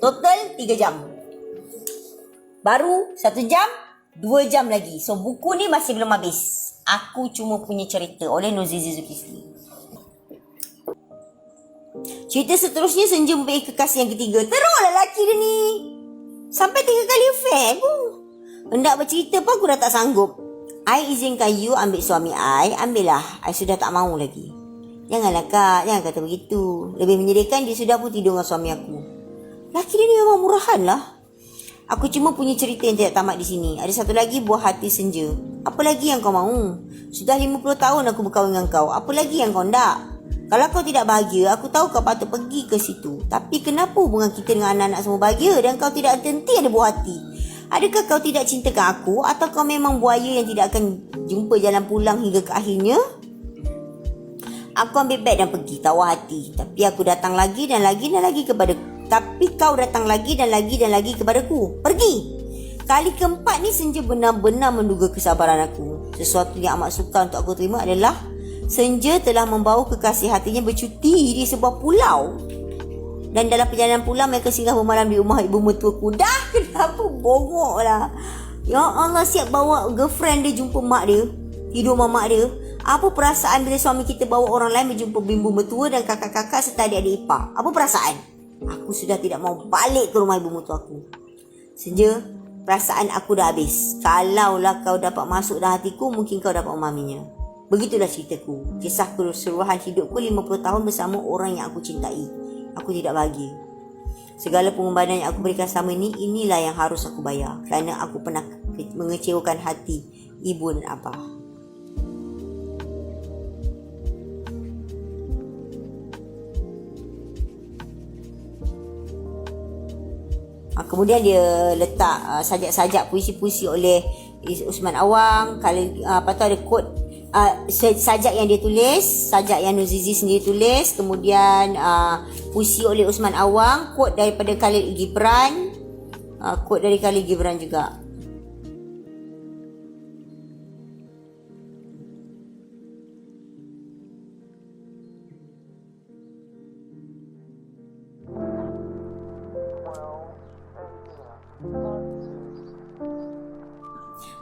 Total 3 jam. Baru 1 jam, 2 jam lagi. So, buku ni masih belum habis. Aku Cuma Punya Cerita oleh Nozizi Zulkifli. Cerita seterusnya Senja mempunyai kekasih yang ketiga. Teruklah lelaki dia ni. Sampai 3 kali affair pun. Hendak bercerita pun aku dah tak sanggup. I izinkan you ambil suami I. Ambillah. I sudah tak mahu lagi. Janganlah kak. Jangan kata begitu. Lebih menyedihkan dia sudah pun tidur dengan suami aku. Laki dia ni memang murahan lah. Aku cuma punya cerita yang tidak tamat di sini. Ada satu lagi buah hati Senja. Apa lagi yang kau mahu? Sudah 50 tahun aku berkahwin dengan kau. Apa lagi yang kau nak? Kalau kau tidak bahagia, aku tahu kau patut pergi ke situ. Tapi kenapa hubungan kita dengan anak-anak semua bahagia dan kau tidak henti ada buah hati? Adakah kau tidak cintakan aku atau kau memang buaya yang tidak akan jumpa jalan pulang hingga ke akhirnya? Aku ambil beg dan pergi, tak puas hati. Tapi aku datang lagi dan lagi dan lagi kepada. Tapi kau datang lagi dan lagi dan lagi kepadaku. Pergi! Kali keempat ni Senja benar-benar menduga kesabaran aku. Sesuatu yang amat sukar untuk aku terima adalah Senja telah membawa kekasih hatinya bercuti di sebuah pulau. Dan dalam perjalanan pulang mereka singgah bermalam di rumah ibu mertuaku. Dah kenapa bongok lah. Ya Allah, siap bawa girlfriend dia jumpa mak dia. Tidur sama mak dia. Apa perasaan bila suami kita bawa orang lain berjumpa bimbo mertua dan kakak-kakak serta adik-adik ipar? Apa perasaan? Aku sudah tidak mau balik ke rumah ibu mertua aku. Senja, perasaan aku dah habis. Kalaulah kau dapat masuk dalam hatiku, mungkin kau dapat memahaminya. Begitulah ceritaku. Kisah keseluruhan hidupku 50 tahun bersama orang yang aku cintai. Aku tidak bahagia. Segala pengorbanan yang aku berikan selama ini, inilah yang harus aku bayar. Kerana aku pernah mengecewakan hati ibu dan abah. Kemudian dia letak sajak-sajak puisi-puisi oleh Usman Awang. Kalau apa tu ada quote sajak yang dia tulis, sajak yang Nuzizi sendiri tulis, kemudian puisi oleh Usman Awang, quote daripada Khalil Gibran, quote dari Khalil Gibran juga.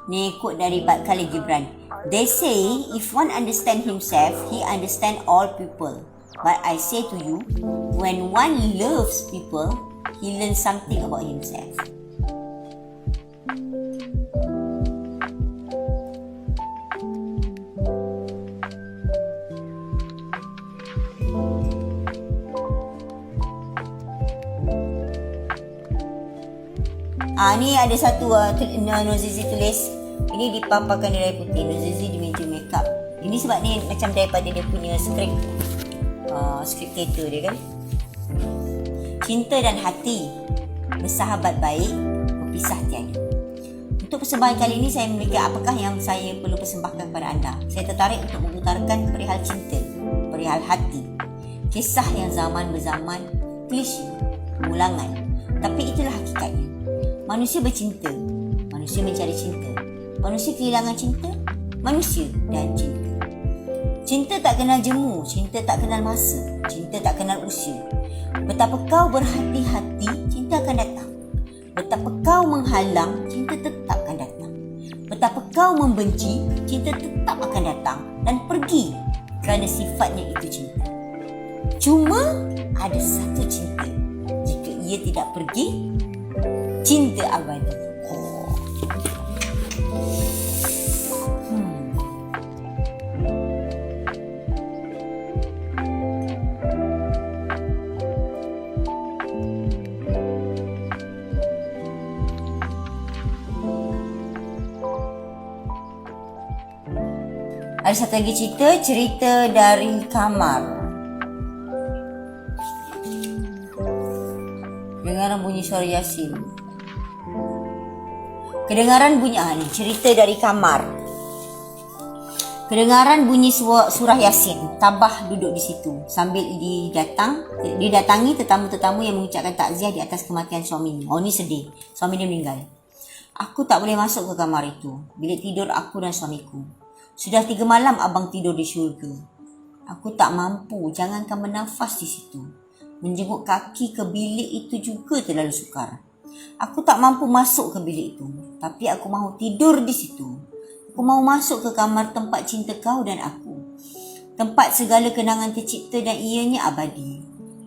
Ni quote dari Khalil Gibran. They say if one understand himself, he understand all people. But I say to you, when one loves people, he learns something about himself. Ni ada satu Nuzizi tulis. Ini dipaparkan di air putih. Nuzizi di meja makeup. Ini sebab ni macam daripada dia punya skrip creator dia kan. Cinta dan hati bersahabat baik, berpisah tiada. Untuk persembahan kali ini saya memikir apakah yang saya perlu persembahkan kepada anda. Saya tertarik untuk mengutarakan perihal cinta, perihal hati. Kisah yang zaman berzaman, klise, ulangan. Tapi itulah hakikatnya. Manusia bercinta, manusia mencari cinta, manusia kehilangan cinta, manusia dan cinta. Cinta tak kenal jemu, cinta tak kenal masa, cinta tak kenal usia. Betapa kau berhati-hati, cinta akan datang. Betapa kau menghalang, cinta tetap akan datang. Betapa kau membenci, cinta tetap akan datang dan pergi kerana sifatnya itu cinta. Cuma ada satu cinta, jika ia tidak pergi, cinta abadi. Ada satu lagi cerita dari kamar. Kedengaran bunyi suara Yasin. Kedengaran bunyi ni cerita dari kamar. Kedengaran bunyi surah Yasin. Tabah duduk di situ sambil didatangi tetamu-tetamu yang mengucapkan takziah di atas kematian suaminya. Oh, ni sedih. Suami dia meninggal. Aku tak boleh masuk ke kamar itu. Bilik tidur aku dan suamiku. Sudah 3 malam abang tidur di syurga. Aku tak mampu, jangankan bernafas di situ. Menjenguk kaki ke bilik itu juga terlalu sukar. Aku tak mampu masuk ke bilik itu, tapi aku mahu tidur di situ. Aku mahu masuk ke kamar tempat cinta kau dan aku. Tempat segala kenangan tercipta dan ianya abadi.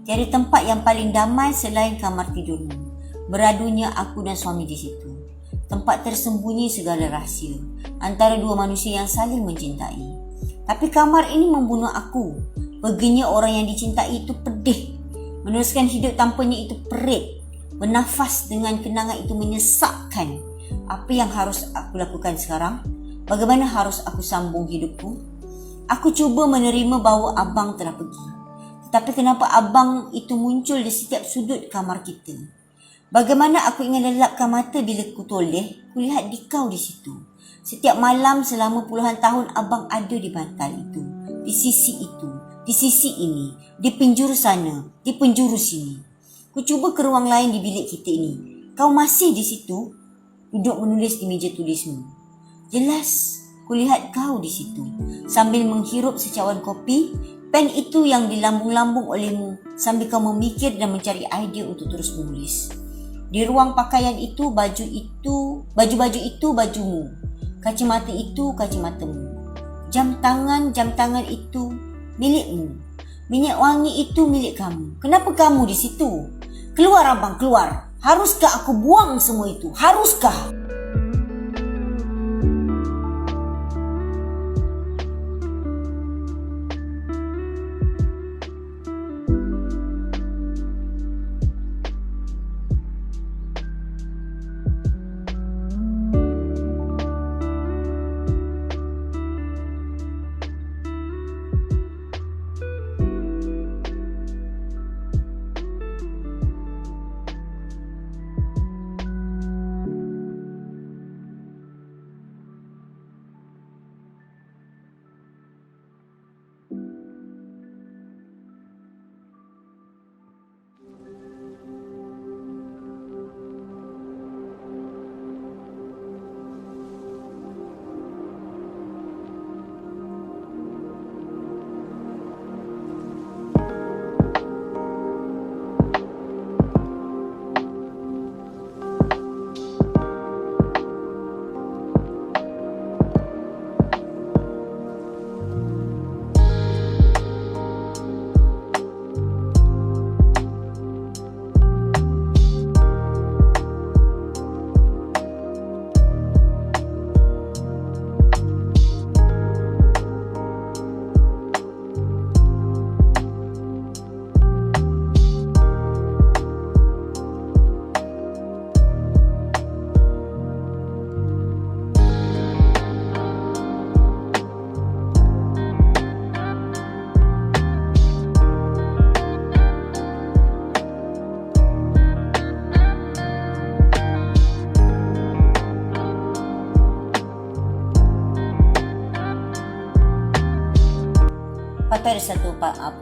Tiada tempat yang paling damai selain kamar tidurmu. Beradunya aku dan suami di situ. Tempat tersembunyi segala rahsia antara dua manusia yang saling mencintai. Tapi kamar ini membunuh aku. Perginya orang yang dicintai itu pedih. Meneruskan hidup tanpanya itu perit. Bernafas dengan kenangan itu menyesakkan. Apa yang harus aku lakukan sekarang? Bagaimana harus aku sambung hidupku? Aku cuba menerima bahawa abang telah pergi. Tetapi kenapa abang itu muncul di setiap sudut kamar kita? Bagaimana aku ingin lelapkan mata bila ku toleh, kulihat dikau di situ. Setiap malam selama puluhan tahun abang ada di bantal itu, di sisi itu, di sisi ini, di penjuru sana, di penjuru sini. Ku cuba ke ruang lain di bilik kita ini. Kau masih di situ, duduk menulis di meja tulismu. Jelas, kulihat kau di situ, sambil menghirup secawan kopi, pen itu yang dilambung-lambung olehmu, sambil kau memikir dan mencari idea untuk terus menulis. Di ruang pakaian itu, baju-baju itu bajumu. Kacamata itu kacamatamu. Jam tangan itu milikmu. Minyak wangi itu milik kamu. Kenapa kamu di situ? Keluar abang, keluar. Haruskah aku buang semua itu? Haruskah? Lepas tu ada satu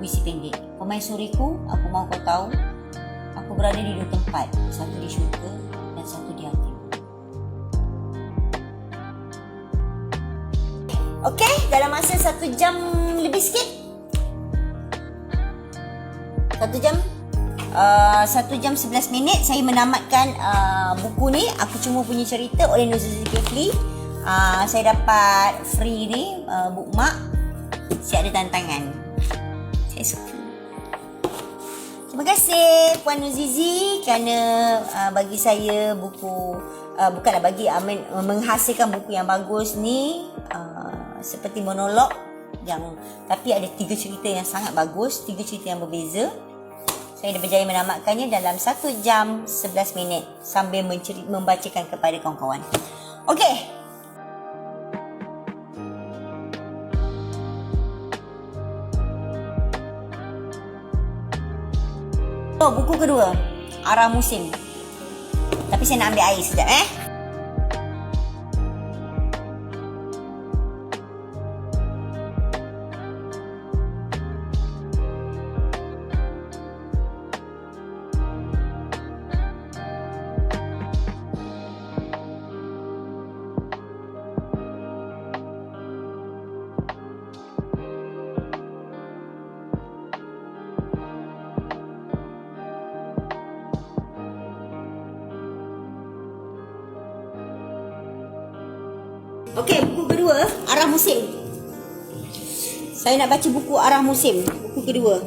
puisi pendek. Permaisuriku, aku mahu kau tahu, aku berada di dua tempat. Satu di syurga dan satu di hati. Okey, dalam masa 1 jam lebih sikit. 1 jam 1 jam 11 minit saya menamatkan buku ni. Aku cuma punya cerita oleh Nur Zulkifli. Saya dapat free ni bookmark. Siap ada tantangan. Saya suka. Terima kasih Puan Nuzizi kerana bagi saya buku, bukanlah bagi, menghasilkan buku yang bagus ni, seperti monolog yang, tapi ada 3 cerita yang sangat bagus, 3 cerita yang berbeza. Saya dah berjaya menamatkannya dalam 1 jam 11 minit sambil membacakan kepada kawan-kawan. Okey. Buku kedua, Arah Musim. Tapi saya nak ambil air sekejap Okey, buku kedua, Arah Musim. Saya nak baca buku Arah Musim, buku kedua.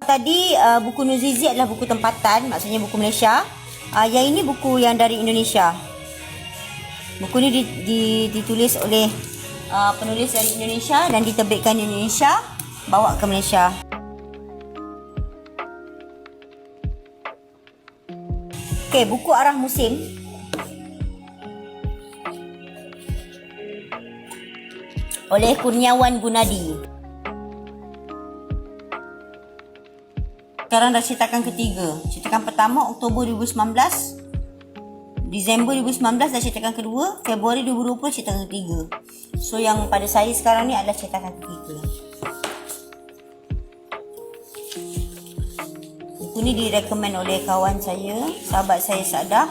Tadi buku Nuzizi adalah buku tempatan, maksudnya buku Malaysia. Yang ini buku yang dari Indonesia. Buku ni ditulis oleh penulis dari Indonesia dan diterbitkan di Indonesia, bawa ke Malaysia. Okey, buku Arah Musim. Oleh Kurniawan Gunadi. Sekarang dah cetakan ketiga. Cetakan pertama Oktober 2019. Disember 2019 dah cetakan kedua. Februari 2020 cetakan ketiga. So yang pada saya sekarang ni adalah cetakan ketiga. Buku ni direkomend oleh kawan saya, sahabat saya Saadah.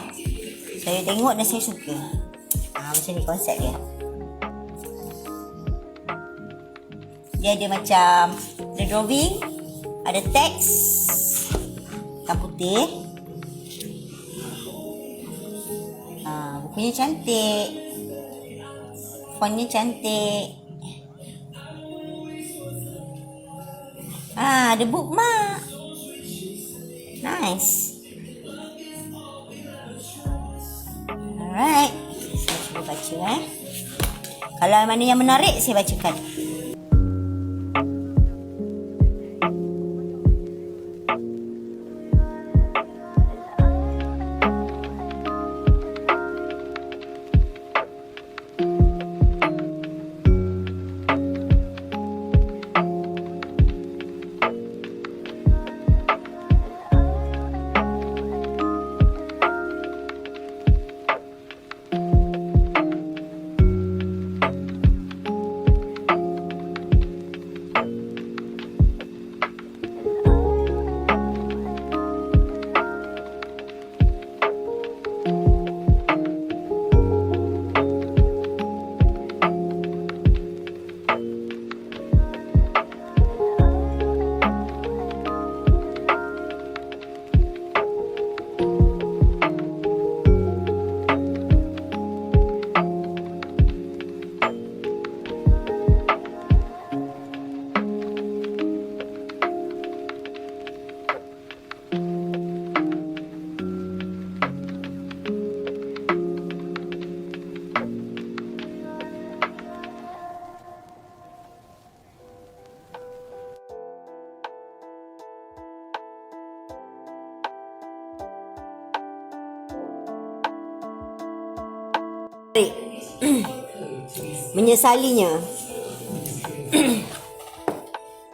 Saya tengok dan saya suka. Macam ni konsep dia. Dia ada macam ada drawing, ada teks hitam putih. Bukunya cantik. Fontnya cantik. Ada bookmark. Nice. Alright. Saya cuba baca Kalau mana yang menarik, saya bacakan. Menyesalinya.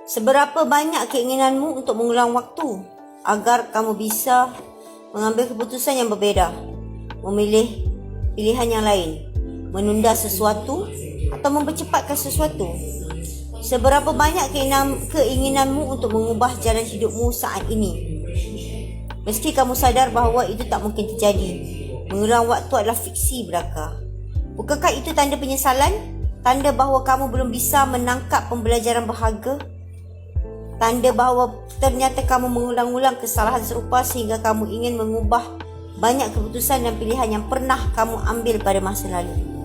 Seberapa banyak keinginanmu untuk mengulang waktu agar kamu bisa mengambil keputusan yang berbeza, memilih pilihan yang lain, menunda sesuatu atau mempercepatkan sesuatu? Seberapa banyak keinginanmu untuk mengubah jalan hidupmu saat ini? Meski kamu sadar bahawa itu tak mungkin terjadi, mengulang waktu adalah fiksi belaka. Bukankah itu tanda penyesalan? Tanda bahawa kamu belum bisa menangkap pembelajaran berharga? Tanda bahawa ternyata kamu mengulang-ulang kesalahan serupa sehingga kamu ingin mengubah banyak keputusan dan pilihan yang pernah kamu ambil pada masa lalu.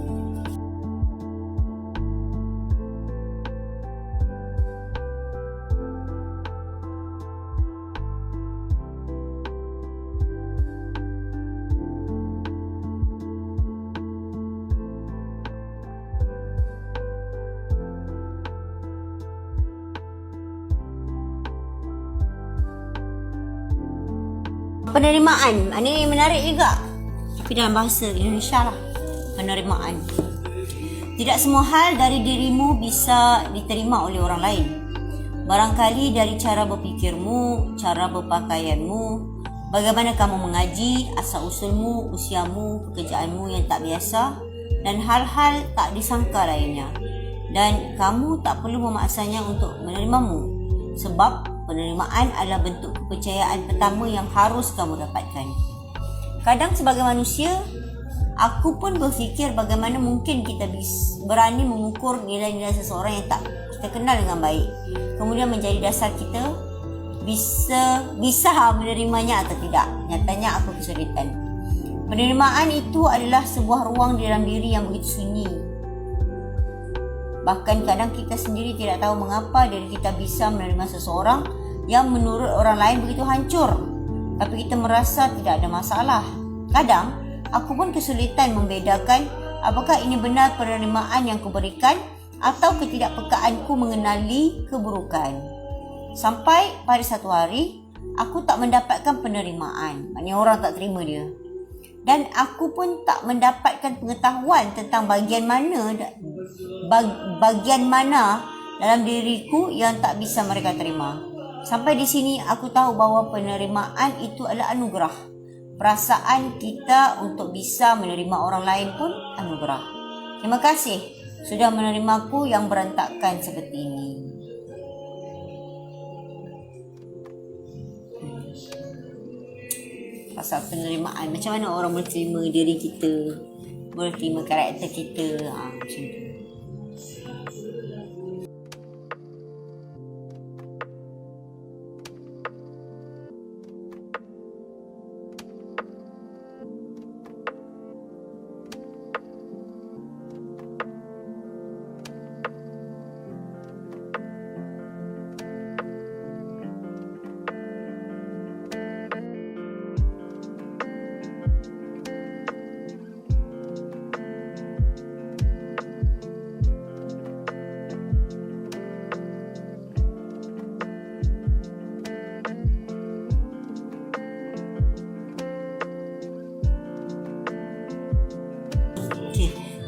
Penerimaan, ini menarik juga, tapi dalam bahasa Indonesia lah. Penerimaan. Tidak semua hal dari dirimu bisa diterima oleh orang lain. Barangkali dari cara berfikirmu, cara berpakaianmu, bagaimana kamu mengaji, asal-usulmu, usiamu, pekerjaanmu yang tak biasa, dan hal-hal tak disangka lainnya. Dan kamu tak perlu memaksanya untuk menerimamu, sebab penerimaan adalah bentuk kepercayaan pertama yang harus kamu dapatkan. Kadang sebagai manusia, aku pun berfikir bagaimana mungkin kita berani mengukur nilai-nilai seseorang yang tak kita kenal dengan baik, kemudian menjadi dasar kita bisa menerimanya atau tidak. Nyatanya aku kesulitan. Penerimaan itu adalah sebuah ruang di dalam diri yang begitu sunyi. Bahkan kadang kita sendiri tidak tahu mengapa diri kita bisa menerima seseorang yang menurut orang lain begitu hancur, tapi kita merasa tidak ada masalah. Kadang aku pun kesulitan membedakan apakah ini benar penerimaan yang kuberikan atau ketidakpekaanku mengenali keburukan. Sampai pada satu hari aku tak mendapatkan penerimaan, maknanya orang tak terima dia. Dan aku pun tak mendapatkan pengetahuan tentang bahagian mana dalam diriku yang tak bisa mereka terima. Sampai di sini aku tahu bahawa penerimaan itu adalah anugerah. Perasaan kita untuk bisa menerima orang lain pun anugerah. Terima kasih sudah menerimaku yang berantakan seperti ini. Pasal penerimaan, macam mana orang boleh terima diri kita, boleh terima karakter kita, macam tu.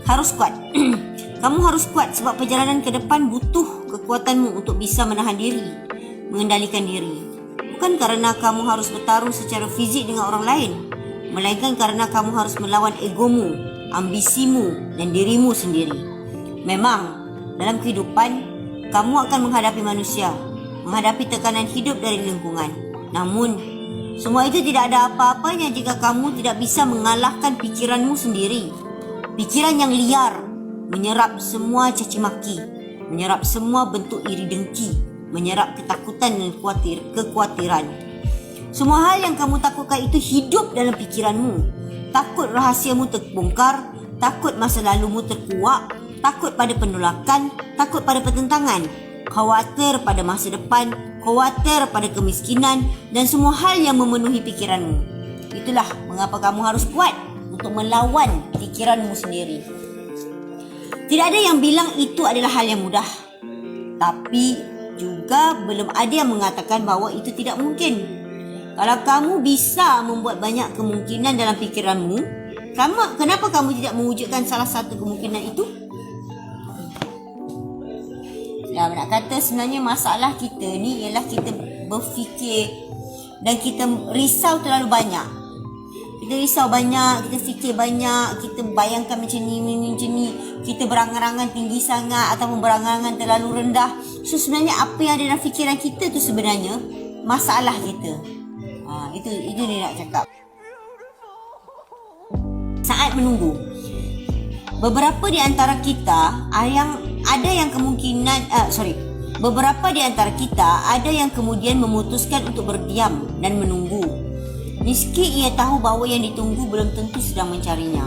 Harus kuat. Kamu harus kuat sebab perjalanan ke depan butuh kekuatanmu untuk bisa menahan diri, mengendalikan diri. Bukan kerana kamu harus bertarung secara fizik dengan orang lain, melainkan kerana kamu harus melawan egomu, ambisimu dan dirimu sendiri. Memang, dalam kehidupan, kamu akan menghadapi manusia, menghadapi tekanan hidup dari lingkungan. Namun, semua itu tidak ada apa-apanya jika kamu tidak bisa mengalahkan pikiranmu sendiri. Pikiran yang liar menyerap semua caci maki, menyerap semua bentuk iri dengki, menyerap ketakutan dan kekhawatiran. Semua hal yang kamu takutkan itu hidup dalam pikiranmu. Takut rahasiamu terbongkar, takut masa lalumu terkuak, takut pada penolakan, takut pada pertentangan, khawatir pada masa depan, khawatir pada kemiskinan dan semua hal yang memenuhi pikiranmu. Itulah mengapa kamu harus kuat untuk melawan pikiranmu sendiri. Tidak ada yang bilang itu adalah hal yang mudah. Tapi juga belum ada yang mengatakan bahawa itu tidak mungkin. Kalau kamu bisa membuat banyak kemungkinan dalam pikiranmu, kenapa kamu tidak mewujudkan salah satu kemungkinan itu? Ya, nak kata sebenarnya masalah kita ni ialah kita berfikir dan kita risau terlalu banyak. Kita risau banyak, kita fikir banyak, kita bayangkan macam ni, kita berangan-angan tinggi sangat ataupun berangan-angan terlalu rendah. So sebenarnya apa yang ada dalam fikiran kita tu sebenarnya masalah kita. Itu dia nak cakap. Saat menunggu. Beberapa di antara kita beberapa di antara kita ada yang kemudian memutuskan untuk berdiam dan menunggu. Meski ia tahu bahawa yang ditunggu belum tentu sedang mencarinya.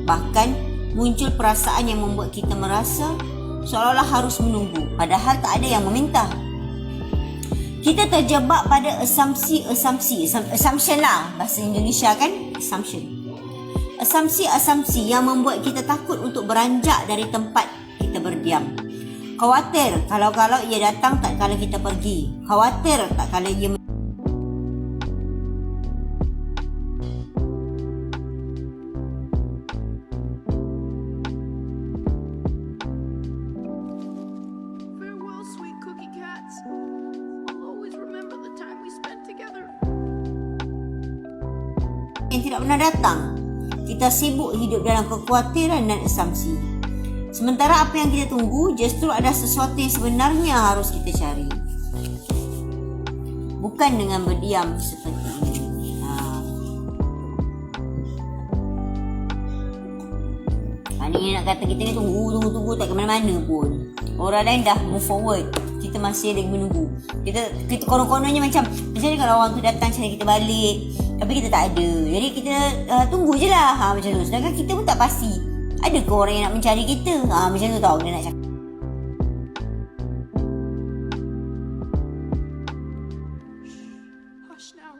Bahkan muncul perasaan yang membuat kita merasa seolah-olah harus menunggu, padahal tak ada yang meminta. Kita terjebak pada assumption lah bahasa Indonesia kan, assumption yang membuat kita takut untuk beranjak dari tempat kita berdiam. Khawatir kalau ia datang tak kala kita pergi, khawatir tak kala ia Farewell, sweet cookie cats. I'll always remember the time we spent together. yang tidak pernah datang. Kita sibuk hidup dalam kekhawatiran dan asumsi. Sementara apa yang kita tunggu justru ada sesuatu yang sebenarnya harus kita cari. Bukan dengan berdiam seperti ini. Ini nak kata kita ni tunggu tak ke mana-mana pun. Orang lain dah move forward, kita masih lagi menunggu. Kita konon-kononnya macam ni kalau orang tu datang cari kita balik, tapi kita tak ada. Jadi kita tunggu je lah macam tu. Sedangkan kita pun tak pasti ada ke orang yang nak mencari kita. Macam tu tau dia nak cakap. Hush now.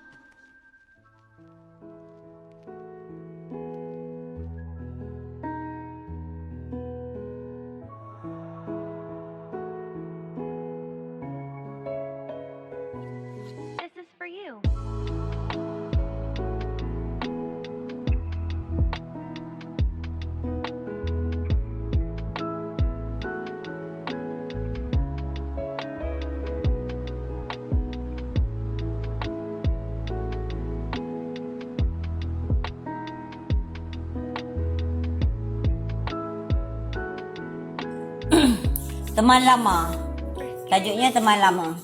This is for you. Teman lama. Tajuknya teman lama.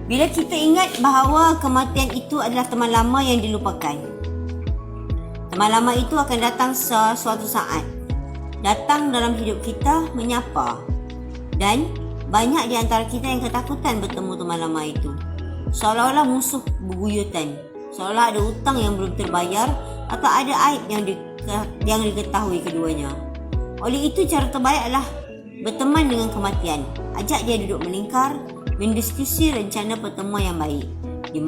Bila kita ingat bahawa kematian itu adalah teman lama yang dilupakan, teman lama itu akan datang suatu saat. Datang dalam hidup kita menyapa. Dan banyak di antara kita yang ketakutan bertemu teman lama itu. Seolah-olah musuh bebuyutan. Seolah ada hutang yang belum terbayar atau ada aib yang diketahui keduanya. Oleh itu cara terbaik adalah berteman dengan kematian. Ajak dia duduk melingkar, mendiskusi rencana pertemuan yang baik. Di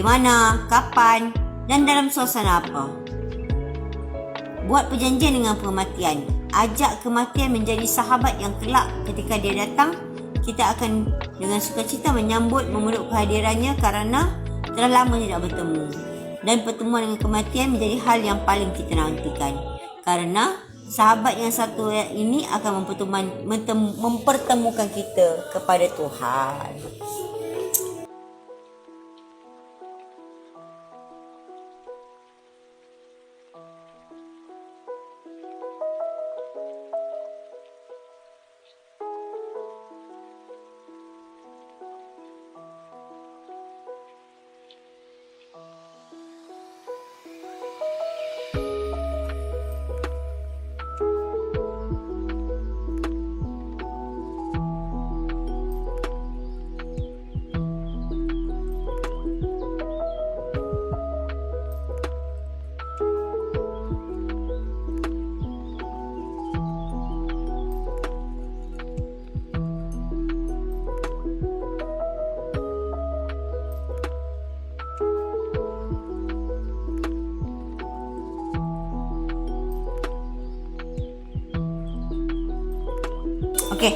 mana, kapan dan dalam suasana apa. Buat perjanjian dengan kematian. Ajak kematian menjadi sahabat yang kelak ketika dia datang, kita akan dengan sukacita menyambut memeluk kehadirannya kerana telah lama tidak bertemu. Dan pertemuan dengan kematian menjadi hal yang paling kita nantikan. Karena sahabat yang satu ini akan mempertemukan kita kepada Tuhan. Okey.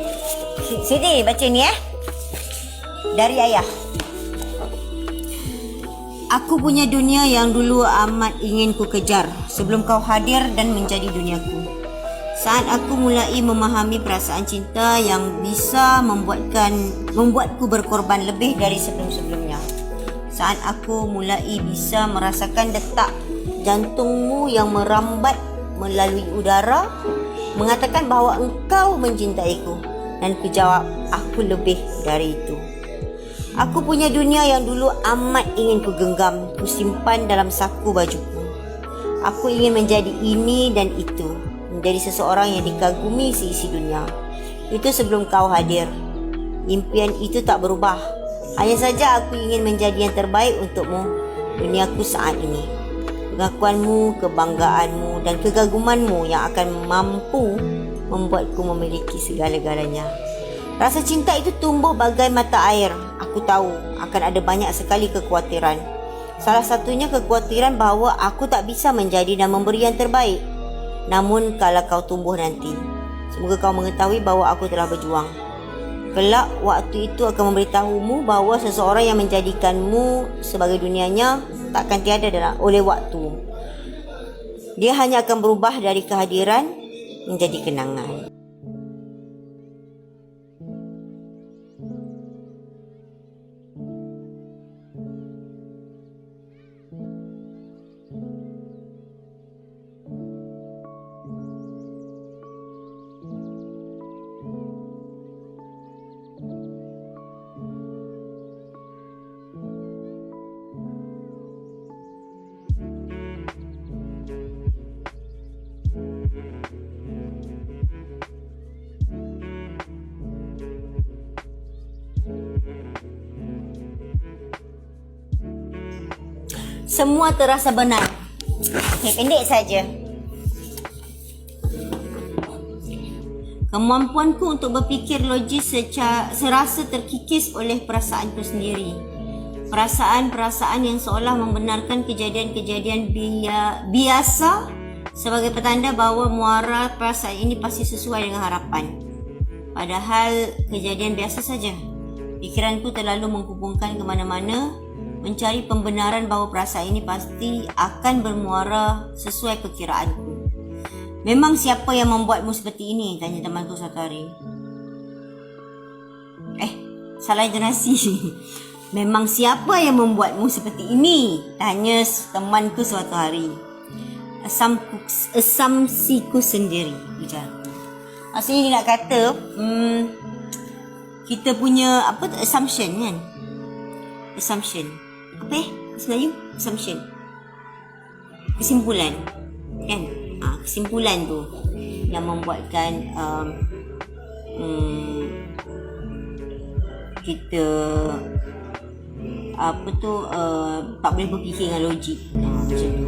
Sini baca ni Dari ayah. Aku punya dunia yang dulu amat ingin ku kejar sebelum kau hadir dan menjadi duniaku. Saat aku mulai memahami perasaan cinta yang bisa membuatku berkorban lebih dari sebelum-sebelumnya. Saat aku mulai bisa merasakan detak jantungmu yang merambat melalui udara, mengatakan bahawa engkau mencintaiku, dan ku jawab, aku lebih dari itu. Aku punya dunia yang dulu amat ingin ku genggam, ku simpan dalam saku bajuku. Aku ingin menjadi ini dan itu, menjadi seseorang yang dikagumi seisi dunia. Itu sebelum kau hadir. Impian itu tak berubah. Hanya saja aku ingin menjadi yang terbaik untukmu, duniaku saat ini. Pengakuanmu, kebanggaanmu dan kegagumanmu yang akan mampu membuatku memiliki segala-galanya. Rasa cinta itu tumbuh bagai mata air. Aku tahu akan ada banyak sekali kekhawatiran. Salah satunya kekhawatiran bahawa aku tak bisa menjadi dan memberi yang terbaik. Namun kalau kau tumbuh nanti, semoga kau mengetahui bahawa aku telah berjuang. Kelak waktu itu akan memberitahumu bahawa seseorang yang menjadikanmu sebagai dunianya takkan tiada oleh waktu. Dia hanya akan berubah dari kehadiran menjadi kenangan. Semua terasa benar. Pendek saja. Kemampuanku untuk berfikir logis serasa terkikis oleh perasaanku sendiri. Perasaan-perasaan yang seolah membenarkan kejadian-kejadian biasa sebagai petanda bahawa muara perasaan ini pasti sesuai dengan harapan. Padahal kejadian biasa saja. Fikiranku terlalu menghubungkan ke mana-mana, mencari pembenaran bahawa perasaan ini pasti akan bermuara sesuai perkiraanku. Memang siapa yang membuatmu seperti ini? Tanya temanku suatu hari. Salah intonasi. Memang siapa yang membuatmu seperti ini? Tanya temanku suatu hari. Asumsiku sendiri, ujarku. Maksudnya dia nak kata kita punya assumption kan? Assumption. Apa bahasa Melayu? Assumption. Kesimpulan. Kan? Kesimpulan tu yang membuatkan kita tak boleh berfikir dengan logik. Macam tu.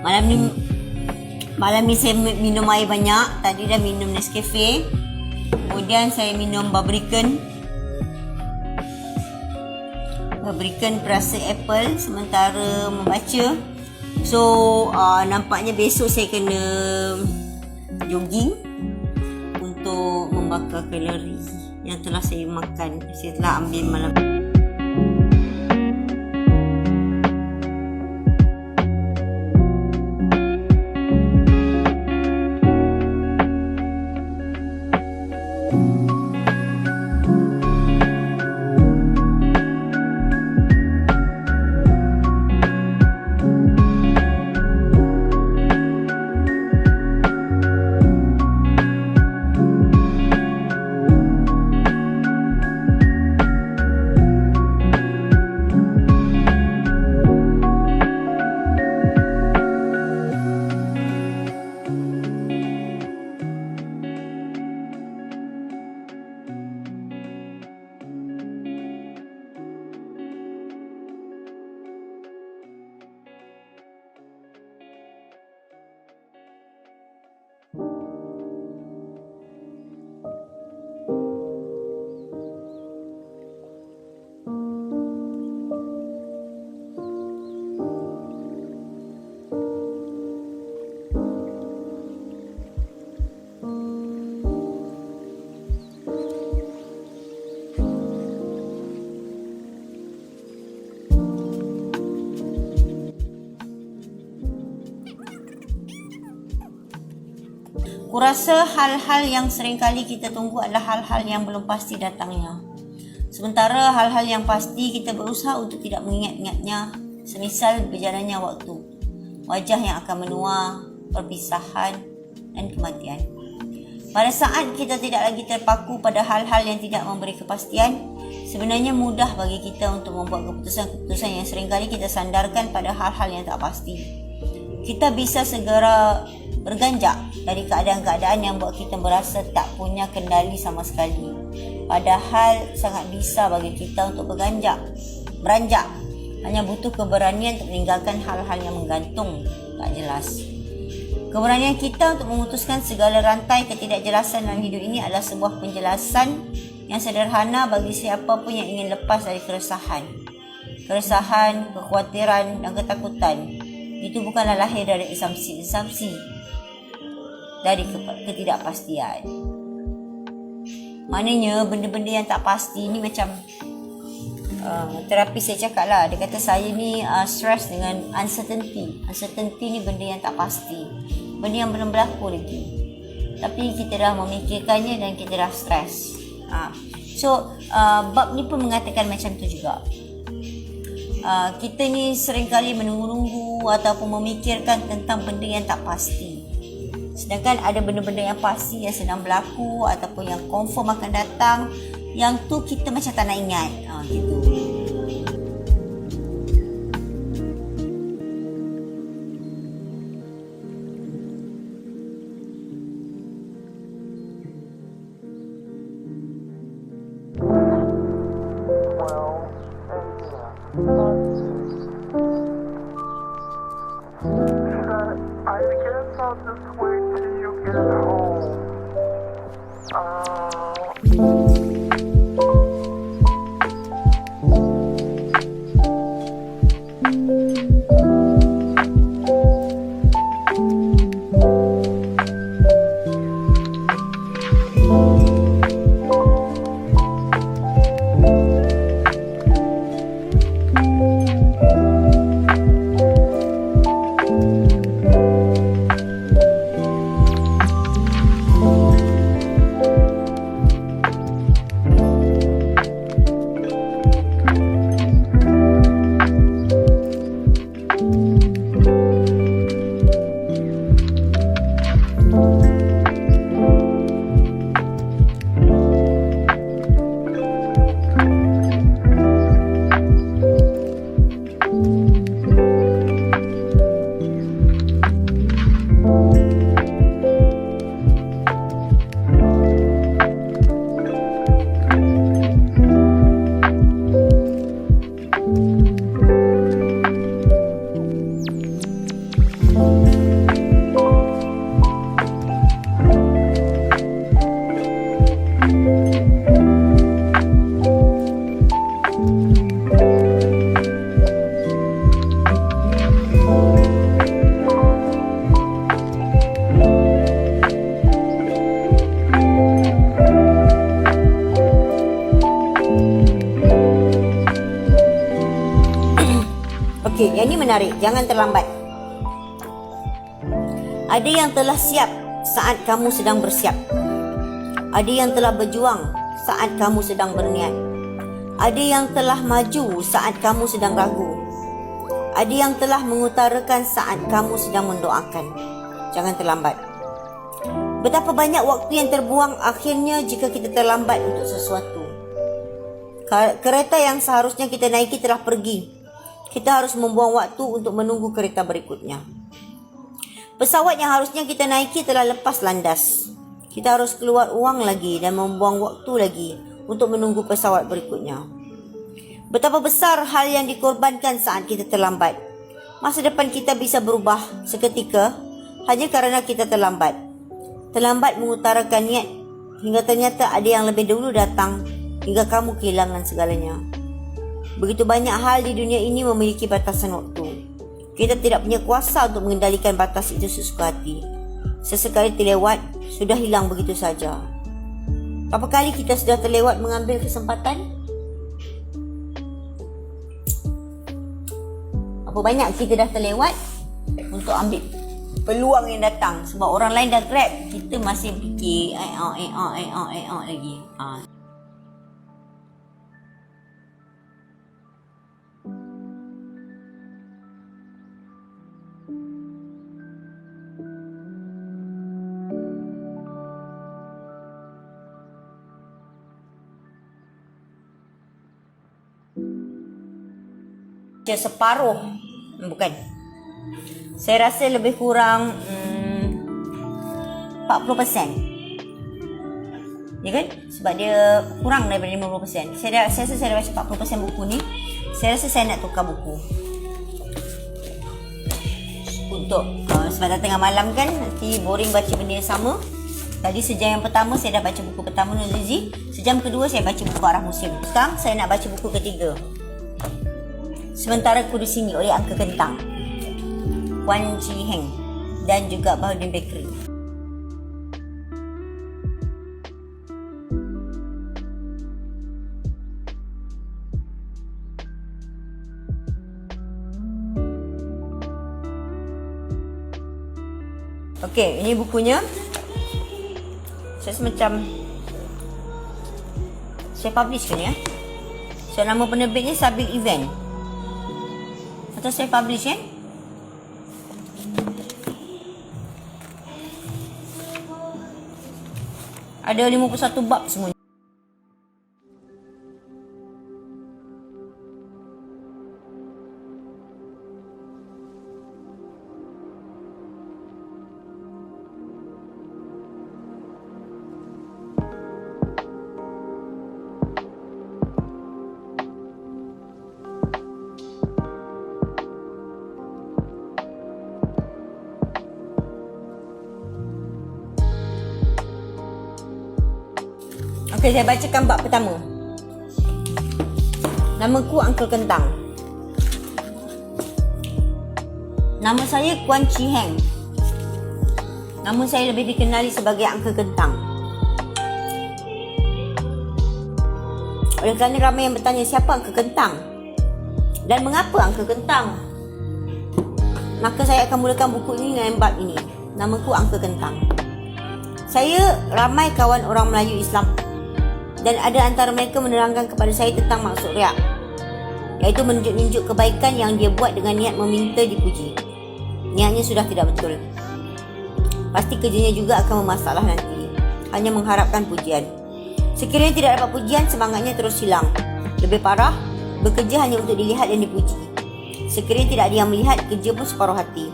Malam ni saya minum air banyak. Tadi dah minum Nescafe. Kemudian saya minum Barbican perasa apple sementara membaca. So nampaknya besok saya kena jogging untuk membakar kalori yang telah saya makan. Saya telah ambil malam. Kurasa hal-hal yang sering kali kita tunggu adalah hal-hal yang belum pasti datangnya. Sementara hal-hal yang pasti kita berusaha untuk tidak mengingat-ingatnya, semisal berjalannya waktu, wajah yang akan menua, perpisahan dan kematian. Pada saat kita tidak lagi terpaku pada hal-hal yang tidak memberi kepastian, sebenarnya mudah bagi kita untuk membuat keputusan-keputusan yang sering kali kita sandarkan pada hal-hal yang tak pasti. Kita bisa segera berganjak dari keadaan-keadaan yang buat kita berasa tak punya kendali sama sekali. Padahal sangat bisa bagi kita untuk beranjak. Hanya butuh keberanian untuk meninggalkan hal-hal yang menggantung, tak jelas. Keberanian kita untuk memutuskan segala rantai ketidakjelasan dalam hidup ini adalah sebuah penjelasan yang sederhana bagi siapa pun yang ingin lepas dari keresahan, kekhawatiran dan ketakutan. Itu bukanlah lahir dari asumsi dari ketidakpastian. Maknanya benda-benda yang tak pasti ni macam terapi saya cakap lah. Dia kata saya ni stress dengan uncertainty. Uncertainty ni benda yang tak pasti, benda yang belum berlaku lagi, tapi kita dah memikirkannya dan kita dah stress. So bab ni pun mengatakan macam tu juga. Kita ni seringkali menunggu-nunggu ataupun memikirkan tentang benda yang tak pasti. Sedangkan ada benda-benda yang pasti yang sedang berlaku ataupun yang confirm akan datang, yang tu kita macam tak nak ingat. Gitu. I guess I'll just wait till you get home. Okey, yang ni menarik. Jangan terlambat. Ada yang telah siap saat kamu sedang bersiap. Ada yang telah berjuang saat kamu sedang berniat. Ada yang telah maju saat kamu sedang ragu. Ada yang telah mengutarakan saat kamu sedang mendoakan. Jangan terlambat. Betapa banyak waktu yang terbuang akhirnya jika kita terlambat untuk sesuatu. Kereta yang seharusnya kita naiki telah pergi. Kita harus membuang waktu untuk menunggu kereta berikutnya. Pesawat yang harusnya kita naiki telah lepas landas. Kita harus keluar wang lagi dan membuang waktu lagi untuk menunggu pesawat berikutnya. Betapa besar hal yang dikorbankan saat kita terlambat. Masa depan kita bisa berubah seketika hanya kerana kita terlambat. Terlambat mengutarakan niat hingga ternyata ada yang lebih dulu datang hingga kamu kehilangan segalanya. Begitu banyak hal di dunia ini memiliki batasan waktu. Kita tidak punya kuasa untuk mengendalikan batas itu sesuka hati. Sesekali terlewat, sudah hilang begitu saja. Berapa kali kita sudah terlewat mengambil kesempatan? Berapa banyak kita dah terlewat untuk ambil peluang yang datang. Sebab orang lain dah grab, kita masih fikir lagi. Separuh, bukan, saya rasa lebih kurang 40%, ya kan? Sebab dia kurang daripada 50%. Saya rasa saya dah baca 40% buku ni. Saya rasa saya nak tukar buku untuk sebab dah tengah malam kan, nanti boring baca benda yang sama. Tadi sejam yang pertama saya dah baca buku pertama Nuzizi, sejam kedua saya baca buku Arah Musim. Sekarang saya nak baca buku ketiga, Sementara Ku di Sini oleh Angka Kentang, Wan Chi Heng dan juga Bahudin Bakery. Okey, ini bukunya. Saya semacam saya publish kan ya. So nama penerbitnya Sabil Event. Atau saya publish kan? Ada 51 bab semua. Okey, saya bacakan bab pertama. Namaku Uncle Kentang. Nama saya Kuan Chi Heng. Namun saya lebih dikenali sebagai Uncle Kentang. Oleh kerana ramai yang bertanya siapa Uncle Kentang dan mengapa Uncle Kentang, maka saya akan mulakan buku ini dengan bab ini. Namaku Uncle Kentang. Saya ramai kawan orang Melayu Islam dan ada antara mereka menerangkan kepada saya tentang maksud riak, iaitu menunjuk-nunjuk kebaikan yang dia buat dengan niat meminta dipuji. Niatnya sudah tidak betul. Pasti kerjanya juga akan bermasalah nanti, hanya mengharapkan pujian. Sekiranya tidak dapat pujian, semangatnya terus hilang. Lebih parah, bekerja hanya untuk dilihat dan dipuji. Sekiranya tidak ada yang melihat, kerja pun separuh hati.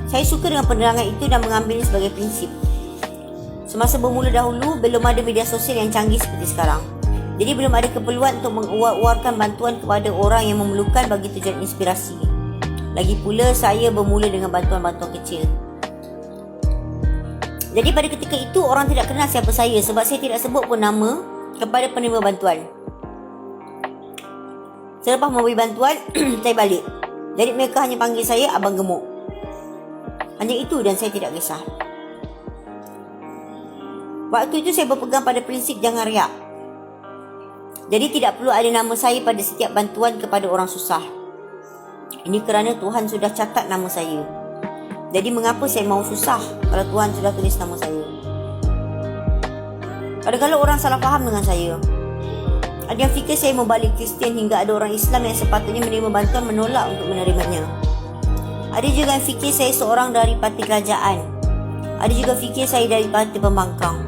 Saya suka dengan penerangan itu dan mengambilnya sebagai prinsip. Semasa bermula dahulu, belum ada media sosial yang canggih seperti sekarang. Jadi belum ada keperluan untuk mengeluarkan bantuan kepada orang yang memerlukan bagi tujuan inspirasi. Lagi pula, saya bermula dengan bantuan-bantuan kecil. Jadi pada ketika itu, orang tidak kenal siapa saya sebab saya tidak sebut pun nama kepada penerima bantuan. Selepas memberi bantuan, saya balik. Jadi mereka hanya panggil saya Abang Gemuk. Hanya itu dan saya tidak kisah. Waktu itu saya berpegang pada prinsip jangan riak. Jadi tidak perlu ada nama saya pada setiap bantuan kepada orang susah. Ini kerana Tuhan sudah catat nama saya. Jadi mengapa saya mau susah kalau Tuhan sudah tulis nama saya? Kadang-kadang orang salah faham dengan saya. Ada yang fikir saya mau balik Kristian hingga ada orang Islam yang sepatutnya menerima bantuan menolak untuk menerimanya. Ada juga yang fikir saya seorang dari parti kerajaan. Ada juga fikir saya dari parti pembangkang.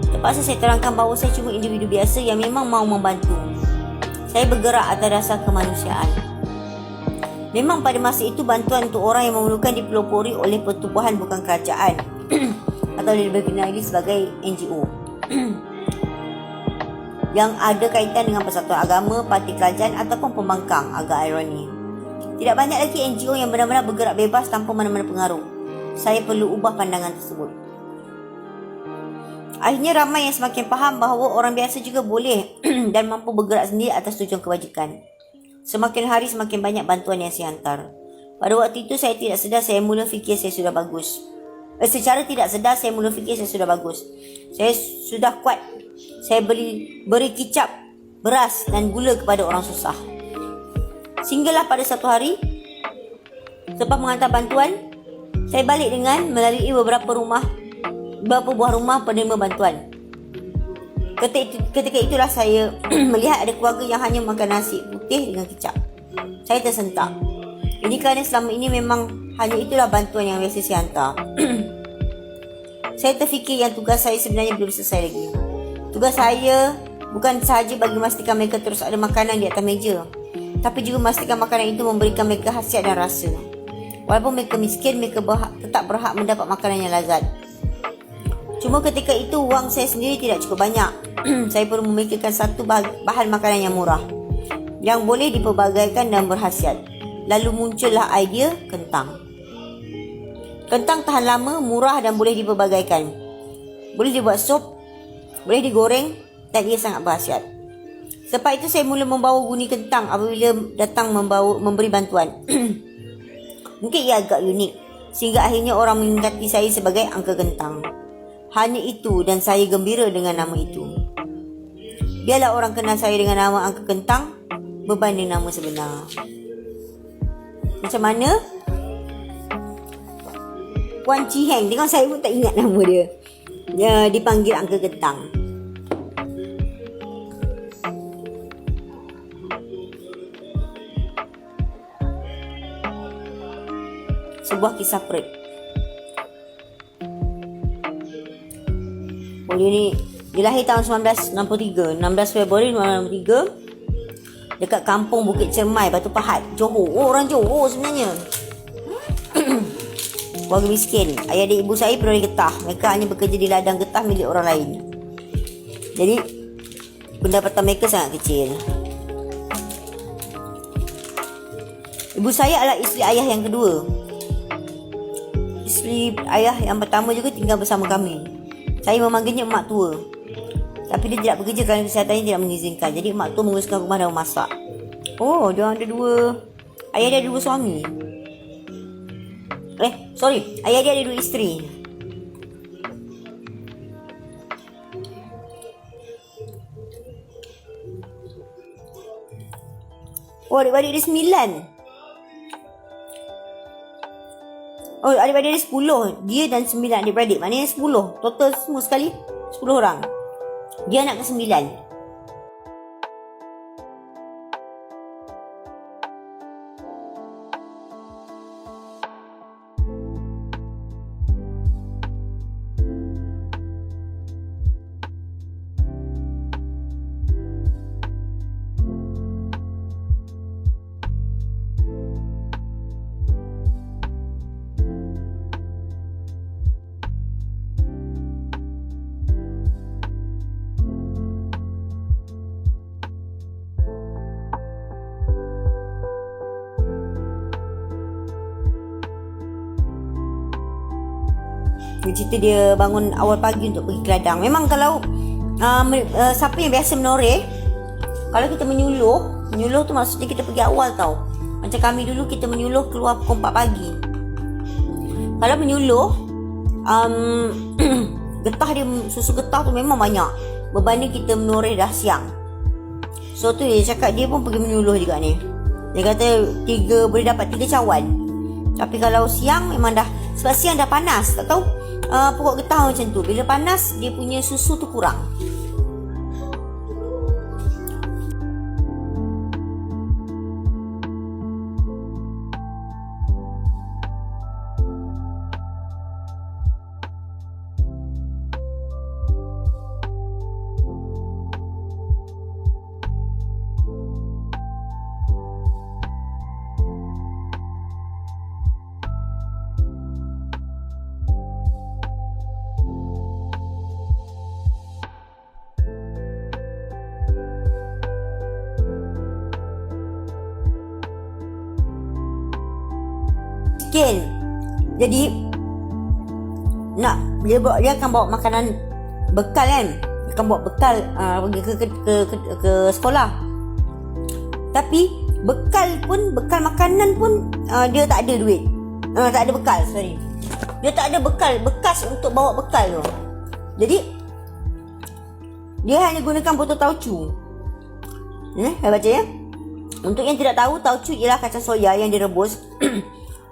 Terpaksa saya terangkan bahawa saya cuma individu biasa yang memang mahu membantu. Saya bergerak atas dasar kemanusiaan. Memang pada masa itu bantuan untuk orang yang memerlukan dipelopori oleh pertubuhan bukan kerajaan atau lebih dikenali sebagai NGO yang ada kaitan dengan persatuan agama, parti kerajaan ataupun pembangkang. Agak ironi. Tidak banyak lagi NGO yang benar-benar bergerak bebas tanpa mana-mana pengaruh. Saya perlu ubah pandangan tersebut. Akhirnya ramai yang semakin faham bahawa orang biasa juga boleh dan mampu bergerak sendiri atas tujuan kebajikan. Semakin hari semakin banyak bantuan yang saya hantar. Pada waktu itu saya tidak sedar saya mula fikir saya sudah bagus. Secara tidak sedar saya mula fikir saya sudah bagus. Saya sudah kuat. Saya beri kicap, beras dan gula kepada orang susah. Sehinggalah pada satu hari, selepas mengantar bantuan, saya balik dengan melalui beberapa buah rumah penerima bantuan. Ketika itulah saya melihat ada keluarga yang hanya makan nasi putih dengan kicap. Saya tersentak. Ini kerana selama ini memang hanya itulah bantuan yang biasa saya hantar. Saya terfikir yang tugas saya sebenarnya belum selesai lagi. Tugas saya bukan sahaja bagi memastikan mereka terus ada makanan di atas meja, tapi juga memastikan makanan itu memberikan mereka khasiat dan rasa. Walaupun mereka miskin, mereka tetap berhak mendapat makanan yang lazat. Cuma ketika itu wang saya sendiri tidak cukup banyak. Saya perlu memikirkan satu bahan makanan yang murah, yang boleh dipelbagaikan dan berkhasiat. Lalu muncullah idea kentang. Kentang tahan lama, murah dan boleh dipelbagaikan. Boleh dibuat sup, boleh digoreng dan ia sangat berkhasiat. Selepas itu saya mula membawa bunyi kentang apabila datang memberi bantuan. Mungkin ia agak unik, sehingga akhirnya orang mengingati saya sebagai Uncle Kentang. Hanya itu dan saya gembira dengan nama itu. Biarlah orang kenal saya dengan nama Uncle Kentang berbanding nama sebenar. Macam mana? Puan Chi Heng, tengok saya pun tak ingat nama dia. Dia dipanggil Uncle Kentang. Sebuah kisah perit. Dia lahir tahun 1963, 16 Februari 1963 dekat kampung Bukit Cermai, Batu Pahat, Johor. Orang Johor sebenarnya. Keluarga miskin. Ayah dan ibu saya penari getah. Mereka hanya bekerja di ladang getah milik orang lain. Jadi pendapatan mereka sangat kecil. Ibu saya adalah isteri ayah yang kedua. Isteri ayah yang pertama juga tinggal bersama kami. Saya memanggilnya emak tua. Tapi dia tidak bekerja kerana kesehatannya tidak mengizinkan. Jadi emak tua menguruskan rumah dan memasak. Oh, dia ada dua. Ayah dia ada dua suami. Ayah dia ada dua isteri. Oh, adik-adik dia 9. Oh, adik-adik dia 10. Dia dan 9 adik-beradik. Maknanya 10. Total semua sekali 10 orang. Dia anak ke-9. Dia cerita dia bangun awal pagi untuk pergi ke ladang. Memang kalau siapa yang biasa menoreh, kalau kita menyuluh tu maksudnya kita pergi awal tau. Macam kami dulu kita menyuluh keluar pukul 4 pagi. Kalau menyuluh getah dia, susu getah tu memang banyak berbanding kita menoreh dah siang. So tu dia cakap dia pun pergi menyuluh juga ni. Dia kata 3 boleh dapat 3 cawan. Tapi kalau siang memang dah, sebab siang dah panas. Tak tahu pokok getah macam tu. Bila panas dia punya susu tu kurang. Miskin. Jadi dia akan bawa makanan bekal kan. Dia akan bawa bekal pergi ke sekolah. Tapi bekal makanan pun dia tak ada duit. Tak ada bekal, sorry. Dia tak ada bekal, bekas untuk bawa bekal tu. Jadi dia hanya gunakan botol tauco. Saya baca ya. Untuk yang tidak tahu, tauco ialah kacang soya yang direbus.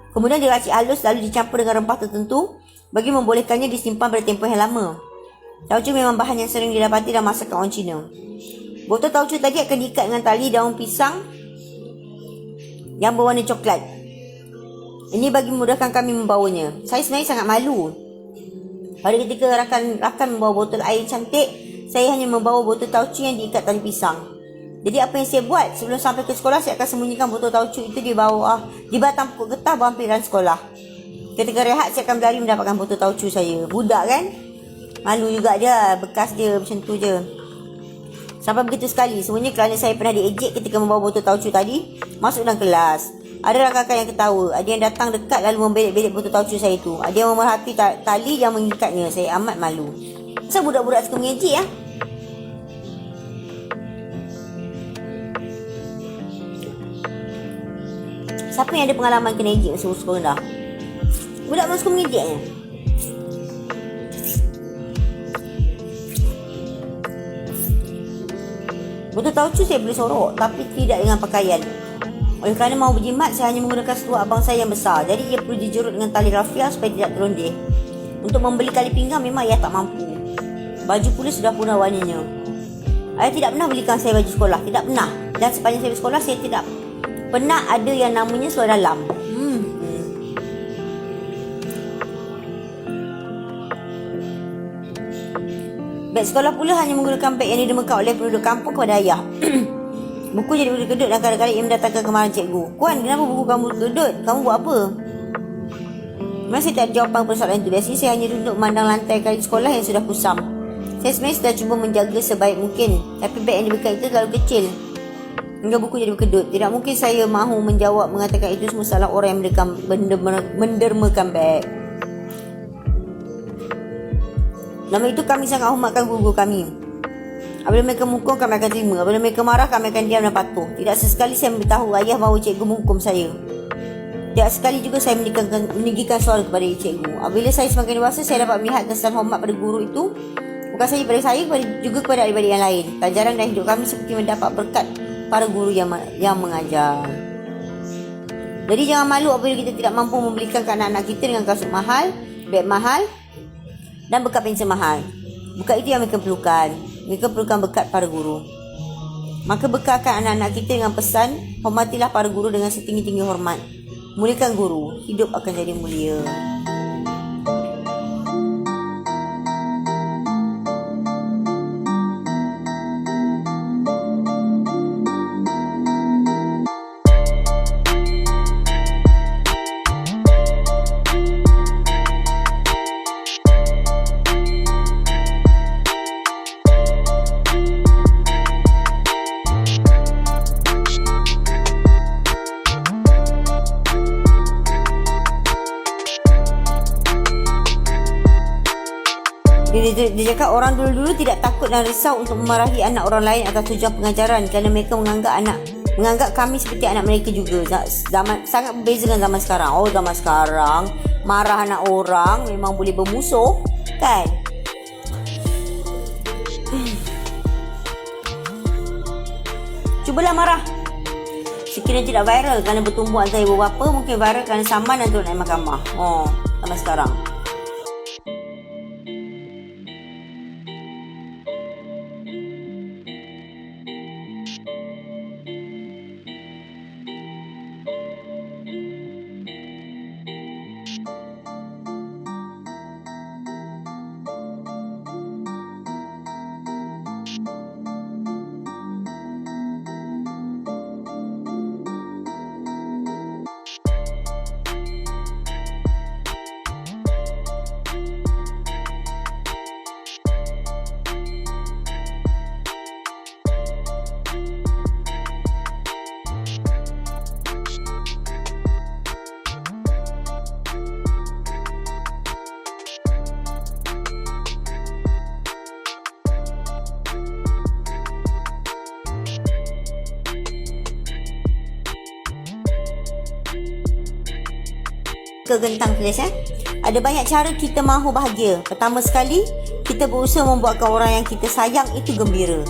Kemudian diracik halus lalu dicampur dengan rempah tertentu bagi membolehkannya disimpan pada tempoh yang lama. Tauco memang bahan yang sering didapati dalam masakan orang Cina. Botol tauco tadi akan diikat dengan tali daun pisang yang berwarna coklat. Ini bagi memudahkan kami membawanya. Saya sebenarnya sangat malu. Pada ketika rakan membawa botol air cantik, saya hanya membawa botol tauco yang diikat tali pisang. Jadi apa yang saya buat, sebelum sampai ke sekolah, saya akan sembunyikan botol tauco itu di bawah, di batang pokok getah berhampiran sekolah. Ketika rehat, saya akan berlari mendapatkan botol tauco saya. Budak kan? Malu juga dia, bekas dia macam tu je. Sampai begitu sekali, semuanya kerana saya pernah diejek ketika membawa botol tauco tadi masuk dalam kelas. Ada rakan-rakan yang ketawa, ada yang datang dekat lalu membelek-belek botol tauco saya itu. Ada yang memerhati tali yang mengikatnya. Saya amat malu. Kenapa budak-budak suka mengejek ya? Siapa yang ada pengalaman kena ejek masa sekolah rendah? Budak memang suka mengejeknya. Botol tauco saya boleh sorok, tapi tidak dengan pakaian. Oleh kerana mahu berjimat, saya hanya menggunakan seluar abang saya yang besar. Jadi ia perlu dijerut dengan tali rafia supaya tidak terlondeh. Untuk membeli tali pinggang memang ia tak mampu. Baju pula sudah punah warnanya. Ayah tidak pernah belikan saya baju sekolah. Tidak pernah. Dan sepanjang saya bersekolah, saya tidak pernah ada yang namanya seluar dalam. Beg sekolah pula hanya menggunakan beg yang didemukan oleh penduduk kampung kepada ayah. Buku jadi berkedut dan kadang-kadang ia mendatangkan kemarahan cikgu. Kuan, kenapa buku kamu berkedut? Kamu buat apa? Memang saya tak ada jawapan persoalan itu. Biasanya saya hanya duduk memandang lantai kali sekolah yang sudah kusam. Saya sebenarnya sudah cuba menjaga sebaik mungkin. Tapi beg yang dibekal itu terlalu kecil hingga buku jadi berkedut. Tidak mungkin saya mahu menjawab mengatakan itu semua salah orang yang mendermakan beg. Lama itu kami sangat hormatkan guru-guru kami. Apabila mereka menghukum, kami akan terima. Apabila mereka marah, kami akan diam dan patuh. Tidak sesekali saya memberitahu ayah bahawa cikgu menghukum saya. Tidak sekali juga saya meninggikan suara kepada cikgu. Apabila saya semakin dewasa, saya dapat melihat kesan hormat pada guru itu bukan sahaja pada saya, juga kepada adik-adik yang lain. Tak jarang dalam hidup kami seperti mendapat berkat para guru yang mengajar. Jadi jangan malu apabila kita tidak mampu membelikan ke anak-anak kita dengan kasut mahal, beg mahal dan bekas pensel mahal. Bukan itu yang mereka perlukan. Mereka perlukan berkat para guru. Maka bekalkan anak-anak kita dengan pesan, hormatilah para guru dengan setinggi-tinggi hormat. Muliakan guru, hidup akan jadi mulia. Dia cakap orang dulu-dulu tidak takut dan risau untuk memarahi anak orang lain atas tujuan pengajaran kerana mereka menganggap kami seperti anak mereka juga. Sangat berbeza dengan zaman sekarang. Oh, zaman sekarang marah anak orang memang boleh bermusuh, kan? Cubalah marah. Sekiranya tidak viral kerana bertumbuk antara ibu bapa, mungkin viral kerana saman dan turut naik mahkamah. Sampai sekarang. Kegentang tulis Ada banyak cara kita mahu bahagia. Pertama sekali, kita berusaha membuatkan orang yang kita sayang itu gembira.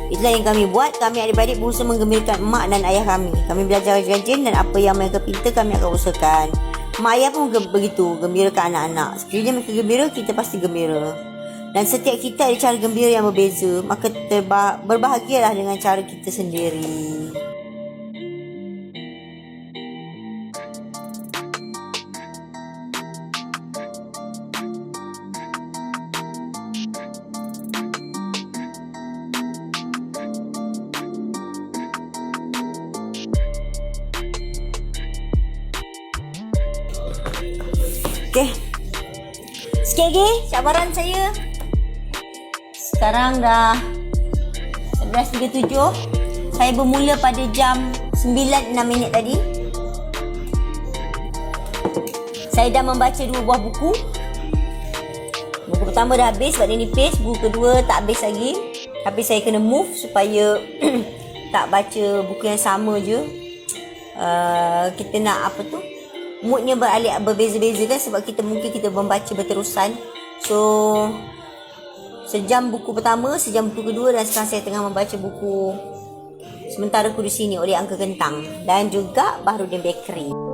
Itulah yang kami buat. Kami adik-adik berusaha menggembirakan mak dan ayah kami. Kami belajar rajin dan apa yang mereka pinta kami akan usahakan. Mak ayah pun begitu, gembirakan anak-anak. Sekiranya mereka gembira, kita pasti gembira. Dan setiap kita ada cara gembira yang berbeza. Maka berbahagialah dengan cara kita sendiri. Okey. Sikit lagi cabaran saya. Sekarang dah 11.37. Saya bermula pada jam 9.06 tadi. Saya dah membaca 2 buah buku. Buku pertama dah habis sebab dia nipis. Buku kedua tak habis lagi. Tapi saya kena move supaya tak baca buku yang sama je. Kita nak moodnya berbeza-beza kan, sebab mungkin kita membaca berterusan. So sejam buku pertama, sejam buku kedua, dan sekarang saya tengah membaca buku Sementara Ku di Sini oleh Angka Gentang dan juga Bahrudin Bakery.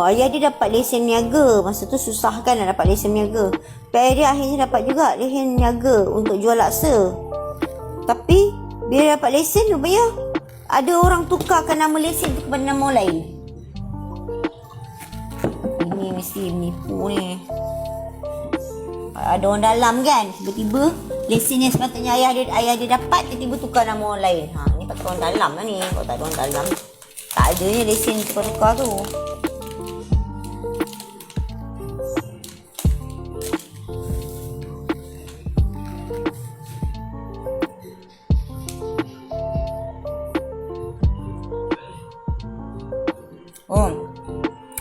Ayah dia dapat lesen niaga. Masa tu susah kan nak dapat lesen niaga. Tapi ayah dia akhirnya dapat juga lesen niaga untuk jual laksa. Tapi bila dapat lesen, rupanya ada orang tukarkan nama lesen tu kepada nama lain. Ini mesti menipu ni. Ada orang dalam kan. Tiba-tiba lesen yang sepatutnya ayah dia dapat, tiba-tiba tukar nama orang lain. Ni patut orang dalam lah ni. Kalau tak ada orang dalam, tak adanya lesen tukar-tukar tu.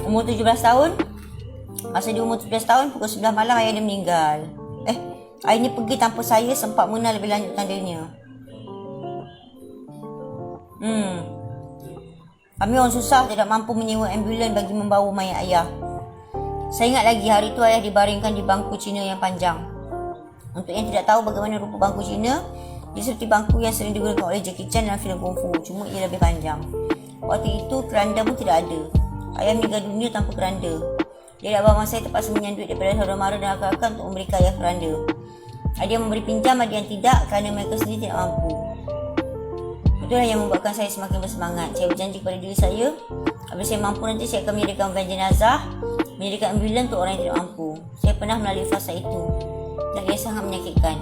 Umur 17 tahun. Masa dia umur 17 tahun, pukul 9 malam ayah dia meninggal. Ayahnya pergi tanpa saya sempat mengenal lebih lanjut tandanya. Kami orang susah tidak mampu menyewa ambulan bagi membawa mayat ayah. Saya ingat lagi hari itu ayah dibaringkan di bangku Cina yang panjang. Untuk yang tidak tahu bagaimana rupa bangku Cina, Dia seperti bangku yang sering digunakan oleh Jackie Chan dalam filem Kung Fu, cuma ia lebih panjang. Waktu itu keranda pun tidak ada. Ayah meninggal dunia tanpa keranda. Dia dan abang saya terpaksa menyambut duit daripada saudara mara dan akak-akak untuk memberikan ayah keranda. Ada yang memberi pinjam, ada yang tidak kerana mereka sendiri tidak mampu. Itulah yang membuatkan saya semakin bersemangat. Saya berjanji kepada diri saya, apabila saya mampu nanti saya akan menyediakan van jenazah, menyediakan ambulan untuk orang yang tidak mampu. Saya pernah melalui fasa itu dan ia sangat menyakitkan.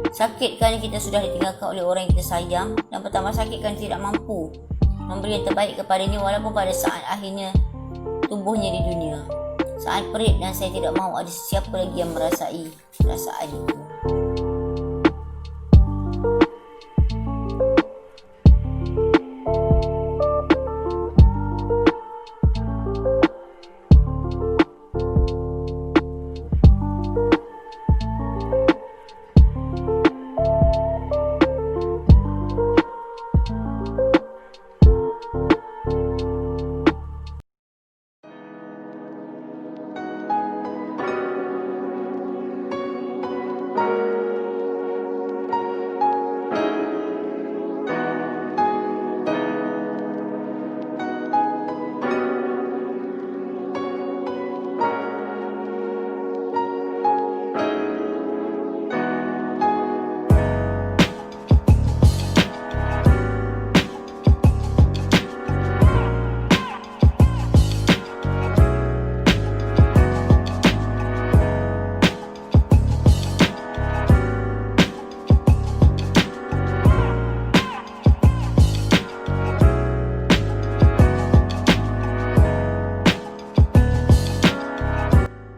Sakit kerana kita sudah ditinggalkan oleh orang yang kita sayang, dan pertama sakit kerana tidak mampu memberi yang terbaik kepadanya walaupun pada saat akhirnya tubuhnya di dunia. Saat perit dan saya tidak mahu ada sesiapa lagi yang merasai perasaan itu.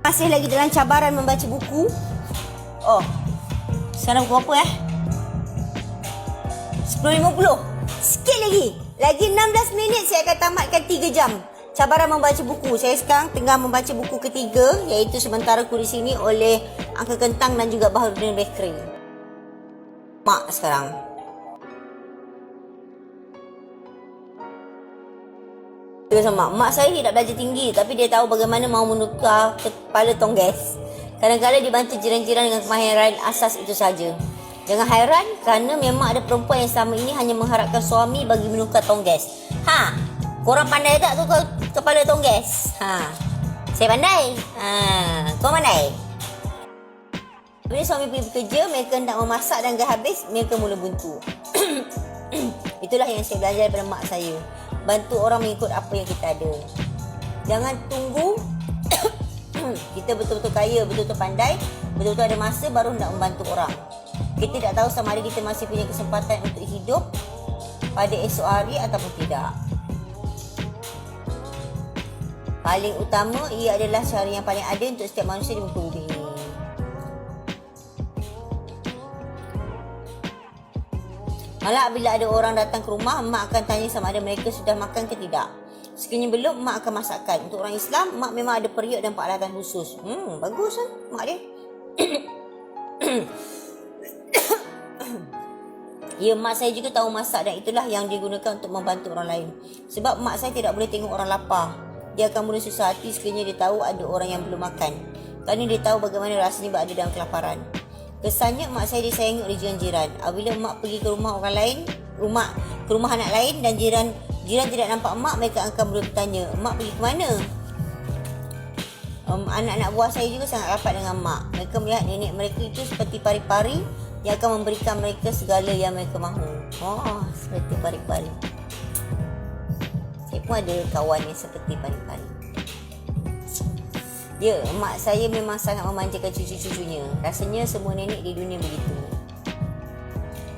Masih lagi dalam cabaran membaca buku. Oh, sekarang pukul apa 10.50. Sikit lagi. Lagi 16 minit saya akan tamatkan 3 jam cabaran membaca buku. Saya sekarang tengah membaca buku ketiga, iaitu Sementara Ku di Sini oleh Uncle Kentang dan juga Baharudin Bakery. Mak sekarang. Sama mak saya tidak belajar tinggi, tapi dia tahu bagaimana mau menukar kepala tongges. Kadang-kadang dibantu jiran-jiran dengan kemahiran asas itu saja. Jangan hairan kerana memang ada perempuan yang selama ini hanya mengharapkan suami bagi menukar tongges. Ha, korang pandai tak tukar kepala tongges? Ha, saya pandai. Ha, kau pandai? Bila suami pergi bekerja, mereka hendak memasak dan dah habis, mereka mula buntu. Itulah yang saya belajar daripada mak saya. Bantu orang mengikut apa yang kita ada. Jangan tunggu kita betul-betul kaya, betul-betul pandai, betul-betul ada masa baru nak membantu orang. Kita tak tahu sama ada kita masih punya kesempatan untuk hidup pada esok hari ataupun tidak. Paling utama, ia adalah cara yang paling adil untuk setiap manusia di muka bumi ini. Malah bila ada orang datang ke rumah, mak akan tanya sama ada mereka sudah makan ke tidak. Sekiranya belum, mak akan masakkan. Untuk orang Islam, mak memang ada periuk dan peralatan khusus. Bagus kan mak dia. Ya, mak saya juga tahu masak dan itulah yang digunakan untuk membantu orang lain. Sebab mak saya tidak boleh tengok orang lapar. Dia akan mula susah hati sekiranya dia tahu ada orang yang belum makan. Kerana dia tahu bagaimana rasanya berada dalam kelaparan. Kesannya mak saya disayangi oleh jiran-jiran. Apabila mak pergi ke rumah orang lain, ke rumah anak lain dan jiran tidak nampak mak, mereka akan mula bertanya, mak pergi ke mana? Anak-anak buah saya juga sangat rapat dengan mak. Mereka melihat nenek mereka itu seperti pari-pari yang akan memberikan mereka segala yang mereka mahu. Oh, seperti pari-pari. Saya pun ada kawan yang seperti pari-pari. Ya, mak saya memang sangat memanjakan cucu-cucunya. Rasanya semua nenek di dunia begitu.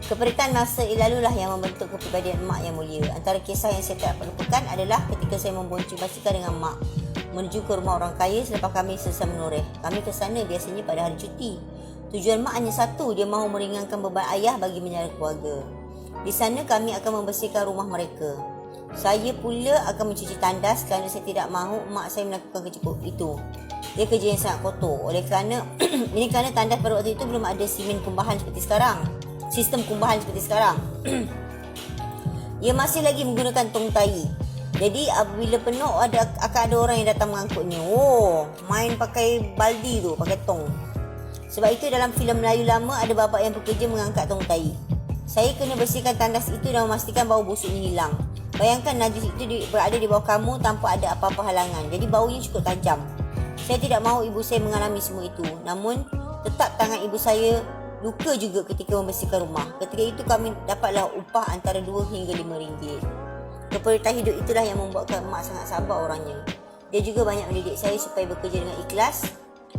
Keperitan masa lalulah yang membentuk kepribadian mak yang mulia. Antara kisah yang saya tak lupakan adalah ketika saya membonceng basikal dengan mak menuju ke rumah orang kaya selepas kami selesai menoreh. Kami ke sana biasanya pada hari cuti. Tujuan mak hanya satu, dia mahu meringankan beban ayah bagi menyara keluarga. Di sana kami akan membersihkan rumah mereka. Saya pula akan mencuci tandas kerana saya tidak mahu mak saya melakukan kerja itu. Dia kerja yang sangat kotor. Oleh kerana ini kerana tandas pada waktu itu belum ada simen kumbahan seperti sekarang. Sistem kumbahan seperti sekarang. Ia masih lagi menggunakan tong tai. Jadi apabila penuh akan ada orang yang datang mengangkutnya. Oh, main pakai baldi tu, pakai tong. Sebab itu dalam filem Melayu lama ada bapa yang bekerja mengangkat tong tai. Saya kena bersihkan tandas itu dan memastikan bau busuknya hilang. Bayangkan najis itu berada di bawah kamu tanpa ada apa-apa halangan. Jadi baunya cukup tajam. Saya tidak mahu ibu saya mengalami semua itu. Namun, tetap tangan ibu saya luka juga ketika membersihkan rumah. Ketika itu kami dapatlah upah antara 2 hingga 5 ringgit. Keperitan hidup itulah yang membuatkan mak sangat sabar orangnya. Dia juga banyak mendidik saya supaya bekerja dengan ikhlas.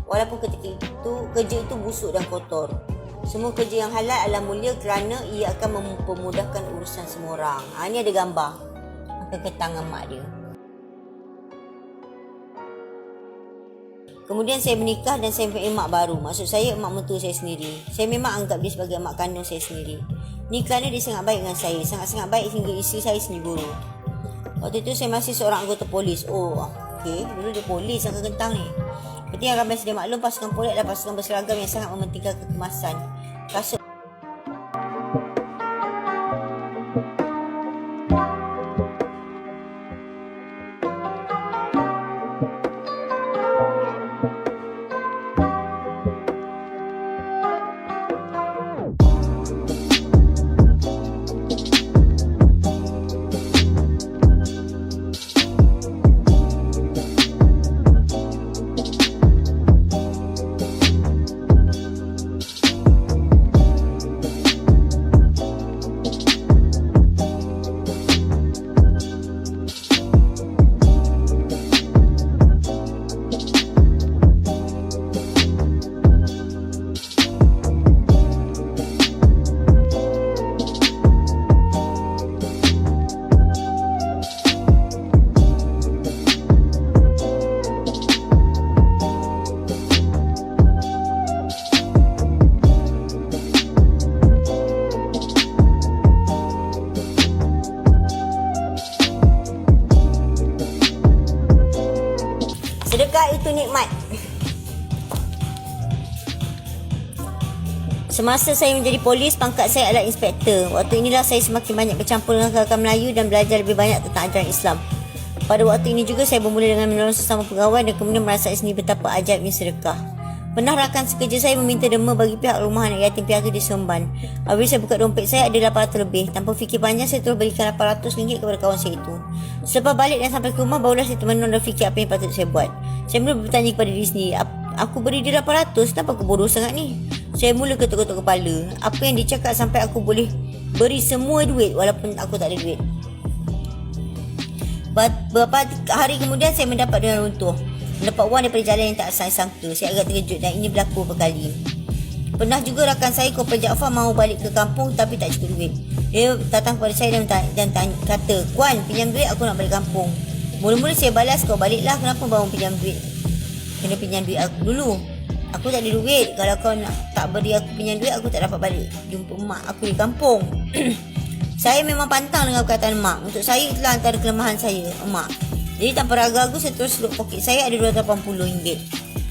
Walaupun ketika itu, kerja itu busuk dan kotor. Semua kerja yang halal adalah mulia kerana ia akan mempermudahkan urusan semua orang. Ini ada gambar. Akan ke tangan mak dia. Kemudian saya menikah dan saya mempunyai mak baru. Maksud saya mak mentua saya sendiri. Saya memang anggap dia sebagai mak kandung saya sendiri. Ni kerana dia sangat baik dengan saya. Sangat-sangat baik hingga isteri saya sendiri. Waktu itu saya masih seorang anggota polis. Oh, okey. Dulu dia polis yang kentang ni. Seperti yang ramai sedia maklum, pasukan polis adalah pasukan berseragam yang sangat mementingkan kekemasan. Kasut sedekah itu nikmat. Semasa saya menjadi polis, pangkat saya adalah inspektor. Waktu inilah saya semakin banyak bercampur dengan kawan Melayu dan belajar lebih banyak tentang ajaran Islam. Pada waktu ini juga saya bermula dengan menolong sesama pegawai dan kemudian merasai sendiri betapa ajaibnya sedekah. Pernah rakan sekerja saya meminta derma bagi pihak rumah anak yatim piatu di Seremban. Apabila saya buka dompet saya ada 800 lebih. Tanpa fikir panjang saya terus berikan RM800 kepada kawan saya itu. Selepas balik dan sampai ke rumah barulah saya termenung dan fikir apa yang patut saya buat. Saya mula bertanya kepada diri sendiri, aku beri dia 800, kenapa aku bodoh sangat ni? Saya mula ketuk-ketuk kepala. Apa yang dia cakap sampai aku boleh beri semua duit walaupun aku tak ada duit. Beberapa hari kemudian saya mendapat dengan runtuh. Mendapat wang daripada jalan yang tak saya sangka. Saya agak terkejut dan ini berlaku beberapa kali. Pernah juga rakan saya Kopel Jaafar mahu balik ke kampung tapi tak cukup duit. Dia datang kepada saya dan kata, "Kuan, pinjam duit, aku nak balik kampung." Mula-mula saya balas, "Kau baliklah, kenapa baru pinjam duit? Kena pinjam duit aku dulu. Aku tak ada duit. Kalau kau nak tak beri aku pinjam duit, aku tak dapat balik jumpa mak aku di kampung." Saya memang pantang dengan perkataan mak. Untuk saya itulah antara kelemahan saya, mak. Jadi tanpa ragu-ragu saya terus seluk poket saya ada RM280.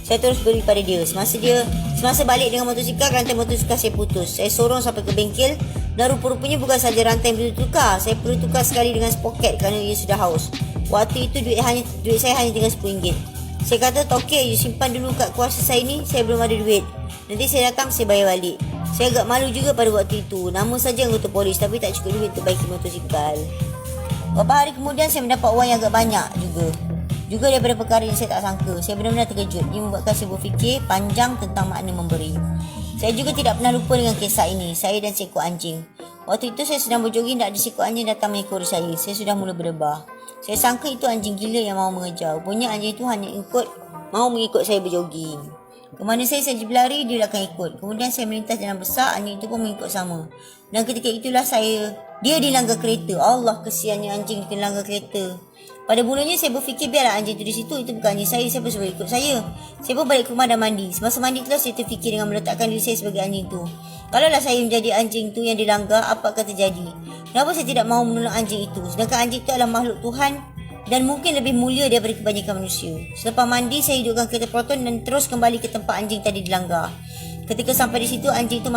Saya terus beri pada dia. Semasa balik dengan motosikal, rantai motosikal saya putus. Saya sorong sampai ke bengkel dan rupa-rupanya bukan saja rantai yang perlu tukar. Saya perlu tukar sekali dengan sepoket kerana ia sudah haus. Waktu itu duit saya hanya tinggal RM10. Saya kata, "Tokek, you simpan dulu kat kuasa saya ni, saya belum ada duit. Nanti saya datang, saya bayar balik." Saya agak malu juga pada waktu itu. Nama saja anggota polis tapi tak cukup duit untuk baiki motosikal. Beberapa hari kemudian saya mendapat wang yang agak banyak juga daripada perkara yang saya tak sangka. Saya benar-benar terkejut. Ia membuatkan saya berfikir panjang tentang makna memberi. Saya juga tidak pernah lupa dengan kisah ini. Saya dan seekor anjing. Waktu itu saya sedang berjoging dan ada seekor anjing datang mengikori saya. Saya sudah mula berdebar. Saya sangka itu anjing gila yang mahu mengejar. Rupanya anjing itu hanya mahu mengikut saya berjoging. Kemana saya saja berlari, dia akan ikut. Kemudian saya melintas jalan besar, anjing itu pun mengikut sama. Dan ketika itulah dia dilanggar kereta. Allah, kesiannya anjing dilanggar kereta. Pada mulanya saya berfikir biarlah anjing itu di situ, itu bukan anjing saya, siapa suruh ikut saya. Saya pun balik ke rumah dan mandi. Semasa mandi itulah saya terfikir dengan meletakkan diri saya sebagai anjing itu. Kalaulah saya menjadi anjing itu yang dilanggar, apa akan terjadi? Kenapa saya tidak mahu menolong anjing itu? Sedangkan anjing itu adalah makhluk Tuhan dan mungkin lebih mulia daripada kebanyakan manusia. Selepas mandi, saya hidupkan kereta Proton dan terus kembali ke tempat anjing tadi dilanggar. Ketika sampai di situ, anjing itu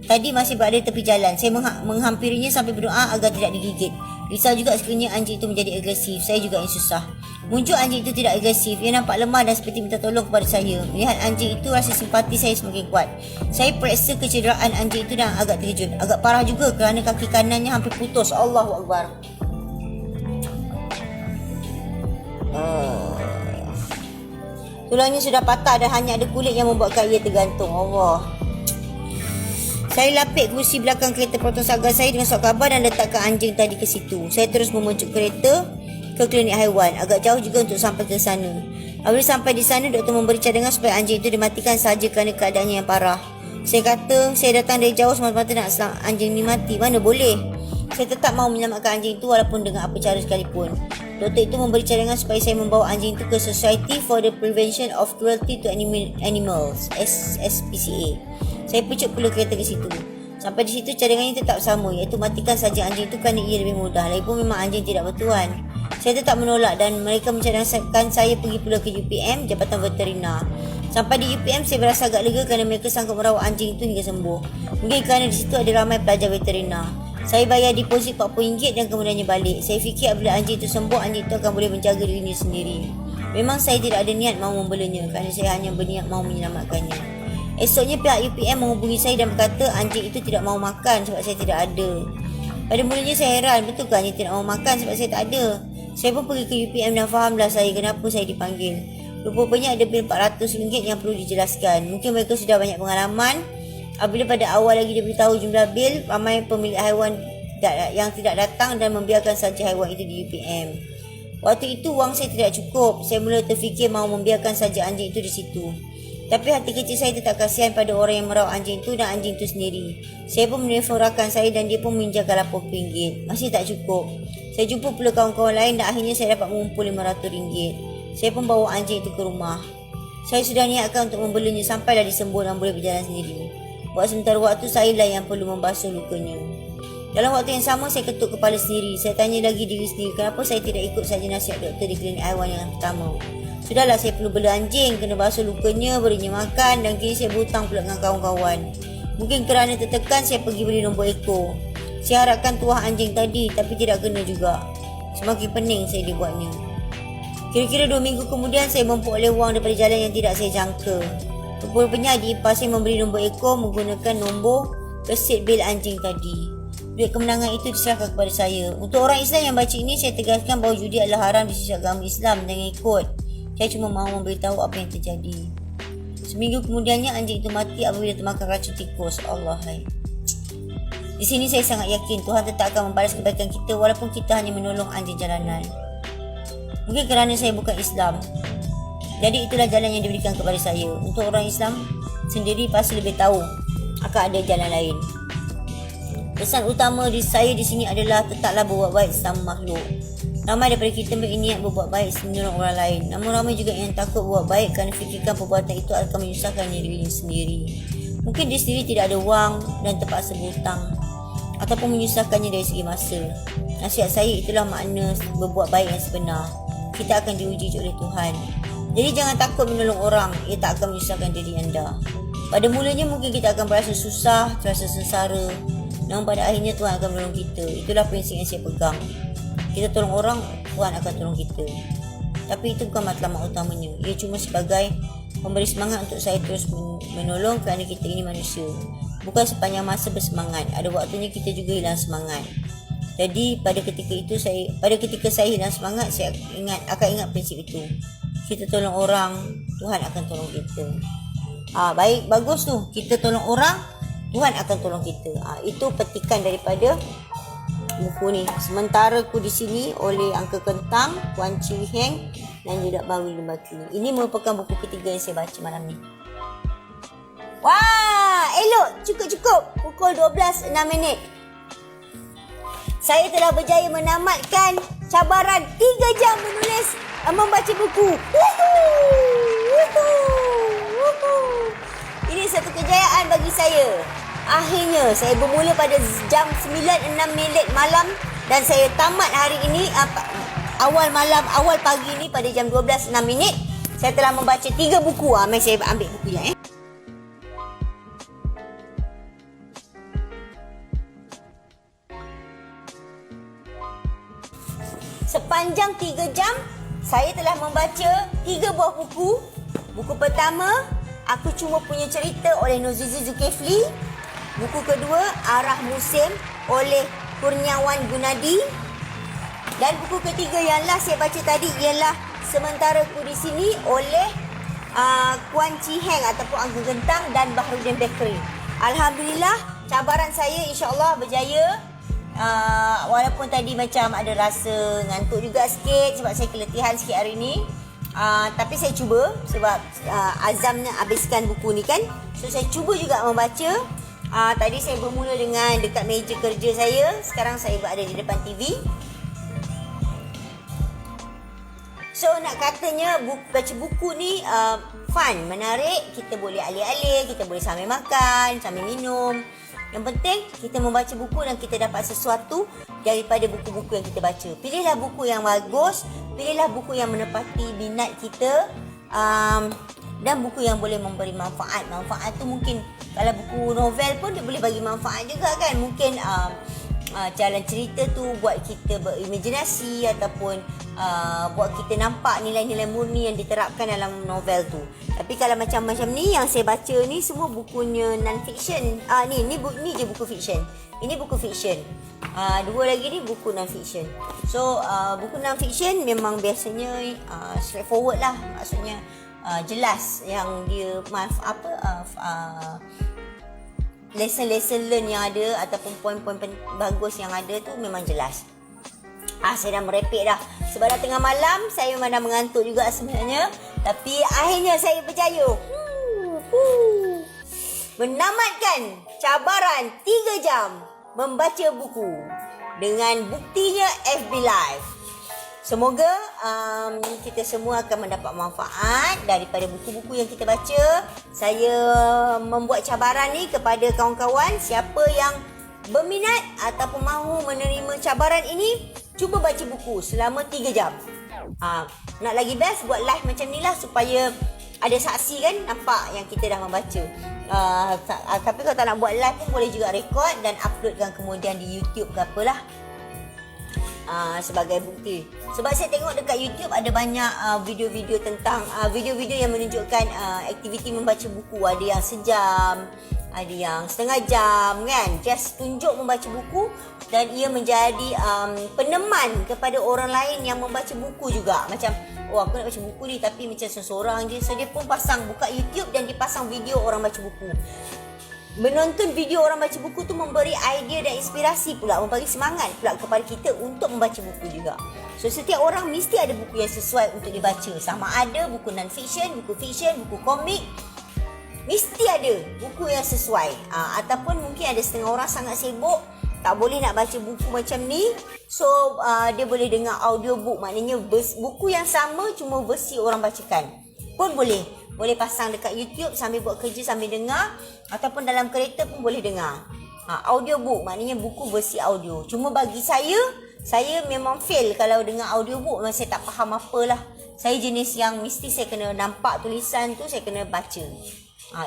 tadi masih berada di tepi jalan. Saya menghampirinya sampai berdoa agar tidak digigit. Risau juga sekiranya anjing itu menjadi agresif. Saya juga yang susah. Muncul anjing itu tidak agresif. Ia nampak lemah dan seperti minta tolong kepada saya. Melihat anjing itu, rasa simpati saya semakin kuat. Saya periksa kecederaan anjing itu dan agak terkejut. Agak parah juga kerana kaki kanannya hampir putus. Allahu Akbar. Tulangnya sudah patah dan hanya ada kulit yang membuatkan ia tergantung. Allah. Saya lapik kerusi belakang kereta potong sagar saya dengan surat khabar dan letakkan anjing tadi ke situ. Saya terus memuncuk kereta ke klinik haiwan. Agak jauh juga untuk sampai ke sana. Apabila sampai di sana, doktor memberi cadangan supaya anjing itu dimatikan sahaja kerana keadaannya yang parah. Saya kata, saya datang dari jauh semata-mata nak anjing ni mati. Mana boleh? Saya tetap mahu menyelamatkan anjing itu walaupun dengan apa cara sekalipun. Doktor itu memberi cadangan supaya saya membawa anjing itu ke Society for the Prevention of Cruelty to Animals, SPCA. Saya pucuk pula kereta ke situ. Sampai di situ cadangannya tetap sama, iaitu matikan saja anjing itu kerana ia lebih mudah. Lagipun memang anjing tidak bertuan. Saya tetap menolak dan mereka mencadangkan saya pergi pula ke UPM, Jabatan Veterina. Sampai di UPM, saya berasa agak lega kerana mereka sanggup merawat anjing itu hingga sembuh. Mungkin kerana di situ ada ramai pelajar veterina. Saya bayar deposit RM40 dan kemudiannya balik. Saya fikir apabila anjing itu sembuh, anjing itu akan boleh menjaga dirinya sendiri. Memang saya tidak ada niat mahu membelanya kerana saya hanya berniat mahu menyelamatkannya. Esoknya pihak UPM menghubungi saya dan berkata anjing itu tidak mahu makan sebab saya tidak ada. Pada mulanya saya heran, betul ke anjing tidak mahu makan sebab saya tak ada? Saya pun pergi ke UPM dan fahamlah saya kenapa saya dipanggil. Rupanya ada bil RM400 yang perlu dijelaskan. Mungkin mereka sudah banyak pengalaman. Apabila pada awal lagi diberitahu jumlah bil, ramai pemilik haiwan yang tidak datang dan membiarkan saja haiwan itu di UPM. Waktu itu wang saya tidak cukup. Saya mula terfikir mahu membiarkan saja anjing itu di situ. Tapi hati kecil saya tetap kasihan pada orang yang merawat anjing itu dan anjing itu sendiri. Saya pun menelpon rakan saya dan dia pun meminjamkan RM80. Masih tak cukup. Saya jumpa pula kawan-kawan lain dan akhirnya saya dapat mengumpul RM500. Saya pun bawa anjing itu ke rumah. Saya sudah niatkan untuk membelanya sampailah disembuh dan boleh berjalan sendiri. Buat sementara waktu, saya lah yang perlu membasuh lukanya. Dalam waktu yang sama, saya ketuk kepala sendiri. Saya tanya lagi diri sendiri, kenapa saya tidak ikut saja nasihat doktor di klinik haiwan yang pertama. Sudahlah, saya perlu bela anjing, kena basuh lukanya, berinya makan dan kini saya berhutang pula dengan kawan-kawan. Mungkin kerana tertekan, saya pergi beli nombor ekor. Saya harapkan tuah anjing tadi, tapi tidak kena juga. Semakin pening saya dibuatnya. Kira-kira 2 minggu kemudian, saya memperoleh wang daripada jalan yang tidak saya jangka. Rupanya di IPA saya memberi nombor ekor menggunakan nombor resit bil anjing tadi. Duit kemenangan itu diserahkan kepada saya. Untuk orang Islam yang baca ini, saya tegaskan bahawa judi adalah haram di sisi agama Islam. Jangan ikut. Saya cuma mahu memberitahu apa yang terjadi. Seminggu kemudiannya anjing itu mati apabila termakan racun tikus. Allah hai. Di sini saya sangat yakin Tuhan tetap akan membalas kebaikan kita walaupun kita hanya menolong anjing jalanan. Mungkin kerana saya bukan Islam. Jadi itulah jalan yang diberikan kepada saya. Untuk orang Islam sendiri pasti lebih tahu akan ada jalan lain. Pesan utama saya di sini adalah tetaplah berbuat baik sesama makhluk. Ramai daripada kita berniat berbuat baik menolong orang lain. Namun ramai juga yang takut berbuat baik kerana fikirkan perbuatan itu akan menyusahkan dirinya sendiri. Mungkin dia sendiri tidak ada wang dan terpaksa berhutang ataupun menyusahkannya dari segi masa. Nasihat saya itulah makna berbuat baik yang sebenar. Kita akan diuji oleh Tuhan. Jadi jangan takut menolong orang, ia tak akan menyusahkan diri anda. Pada mulanya mungkin kita akan berasa susah, terasa sengsara. Namun pada akhirnya Tuhan akan menolong kita. Itulah prinsip yang saya pegang. Kita tolong orang, Tuhan akan tolong kita. Tapi itu bukan matlamat utamanya. Ia cuma sebagai memberi semangat untuk saya terus menolong kerana kita ini manusia. Bukan sepanjang masa bersemangat. Ada waktunya kita juga hilang semangat. Jadi pada ketika saya hilang semangat, saya akan ingat prinsip itu. Kita tolong orang, Tuhan akan tolong kita. Baik, bagus tu. Kita tolong orang, Tuhan akan tolong kita. Itu petikan daripada buku ni. Sementara ku di sini oleh Uncle Kentang, Puan Chi Heng dan juga Bawi Lembaki. Ini merupakan buku ketiga yang saya baca malam ni. Wah, elok. Cukup. Pukul 12.06. Saya telah berjaya menamatkan cabaran 3 jam membaca buku. Ini satu kejayaan bagi saya. Akhirnya saya bermula pada jam 9.06 malam dan saya tamat hari ini awal pagi ini pada jam 12.06. Saya telah membaca 3 buku. Mari saya ambil bukunya. Sepanjang 3 jam saya telah membaca 3 buah buku. Buku pertama, Aku Cuma Punya Cerita oleh Nozizi Zulkifli. Buku kedua, Arah Musim oleh Kurniawan Gunadi. Dan buku ketiga yang last saya baca tadi ialah Sementara Ku di Sini oleh Kuan Chi Heng ataupun Anggun Gentang dan Bahrudin Bakery. Alhamdulillah, cabaran saya insya-Allah berjaya. Walaupun tadi macam ada rasa ngantuk juga sikit sebab saya keletihan sikit hari ni. Tapi saya cuba sebab azamnya habiskan buku ni kan. So saya cuba juga membaca. Tadi saya bermula dengan dekat meja kerja saya. Sekarang saya berada di depan TV. So nak katanya baca buku ni fun, menarik. Kita boleh alih-alih, kita boleh sambil makan, sambil minum. Yang penting kita membaca buku dan kita dapat sesuatu daripada buku-buku yang kita baca. Pilihlah buku yang bagus, pilihlah buku yang menepati minat kita, dan buku yang boleh memberi manfaat. Manfaat tu mungkin kalau buku novel pun dia boleh bagi manfaat juga kan. Mungkin jalan cerita tu buat kita berimajinasi ataupun buat kita nampak nilai-nilai murni yang diterapkan dalam novel tu. Tapi kalau macam ni yang saya baca ni semua bukunya non-fiction. Ni je buku fiction. Ini buku fiction. Dua lagi ni buku non-fiction. So buku non-fiction memang biasanya straightforward lah. Maksudnya jelas yang dia lesson learn yang ada ataupun poin-poin bagus yang ada tu memang jelas. Saya dah merepek dah. Sebab dah tengah malam, saya memang dah mengantuk juga sebenarnya. Tapi akhirnya saya berjaya. Menamatkan cabaran 3 jam membaca buku. Dengan buktinya FB Live. Semoga kita semua akan mendapat manfaat daripada buku-buku yang kita baca. Saya membuat cabaran ni kepada kawan-kawan. Siapa yang berminat ataupun mahu menerima cabaran ini, cuba baca buku selama 3 jam. Nak lagi best buat live macam ni lah supaya ada saksi kan, nampak yang kita dah membaca. Tapi kalau tak nak buat live pun boleh juga rekod dan uploadkan kemudian di YouTube ke apalah. Sebagai bukti. Sebab saya tengok dekat YouTube ada banyak video-video tentang video-video yang menunjukkan aktiviti membaca buku. Ada yang sejam, ada yang setengah jam kan. Just tunjuk membaca buku dan ia menjadi peneman kepada orang lain yang membaca buku juga. Macam aku nak baca buku ni tapi macam seseorang je. So dia pun buka YouTube dan dia pasang video orang baca buku. Menonton video orang baca buku tu memberi idea dan inspirasi pula, memberi semangat pula kepada kita untuk membaca buku juga. So setiap orang mesti ada buku yang sesuai untuk dibaca. Sama ada buku non-fiction, buku fiction, buku komik. Mesti ada buku yang sesuai. Ataupun mungkin ada setengah orang sangat sibuk, tak boleh nak baca buku macam ni. So dia boleh dengar audiobook. Maknanya buku yang sama cuma versi orang bacakan pun boleh. Boleh pasang dekat YouTube sambil buat kerja sambil dengar. Ataupun dalam kereta pun boleh dengar. Audiobook maknanya buku versi audio. Cuma bagi saya memang fail kalau dengar audiobook. Memang saya tak faham apalah. Saya jenis yang mesti saya kena nampak tulisan tu, saya kena baca.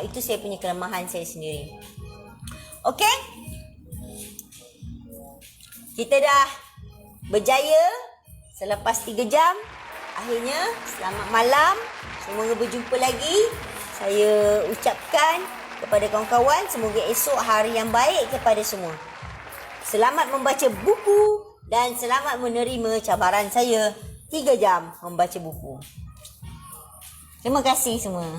Itu saya punya kelemahan saya sendiri. Okey? Kita dah berjaya selepas 3 jam. Akhirnya, selamat malam. Semoga berjumpa lagi. Saya ucapkan kepada kawan-kawan, semoga esok hari yang baik kepada semua. Selamat membaca buku dan selamat menerima cabaran saya 3 jam membaca buku. Terima kasih semua.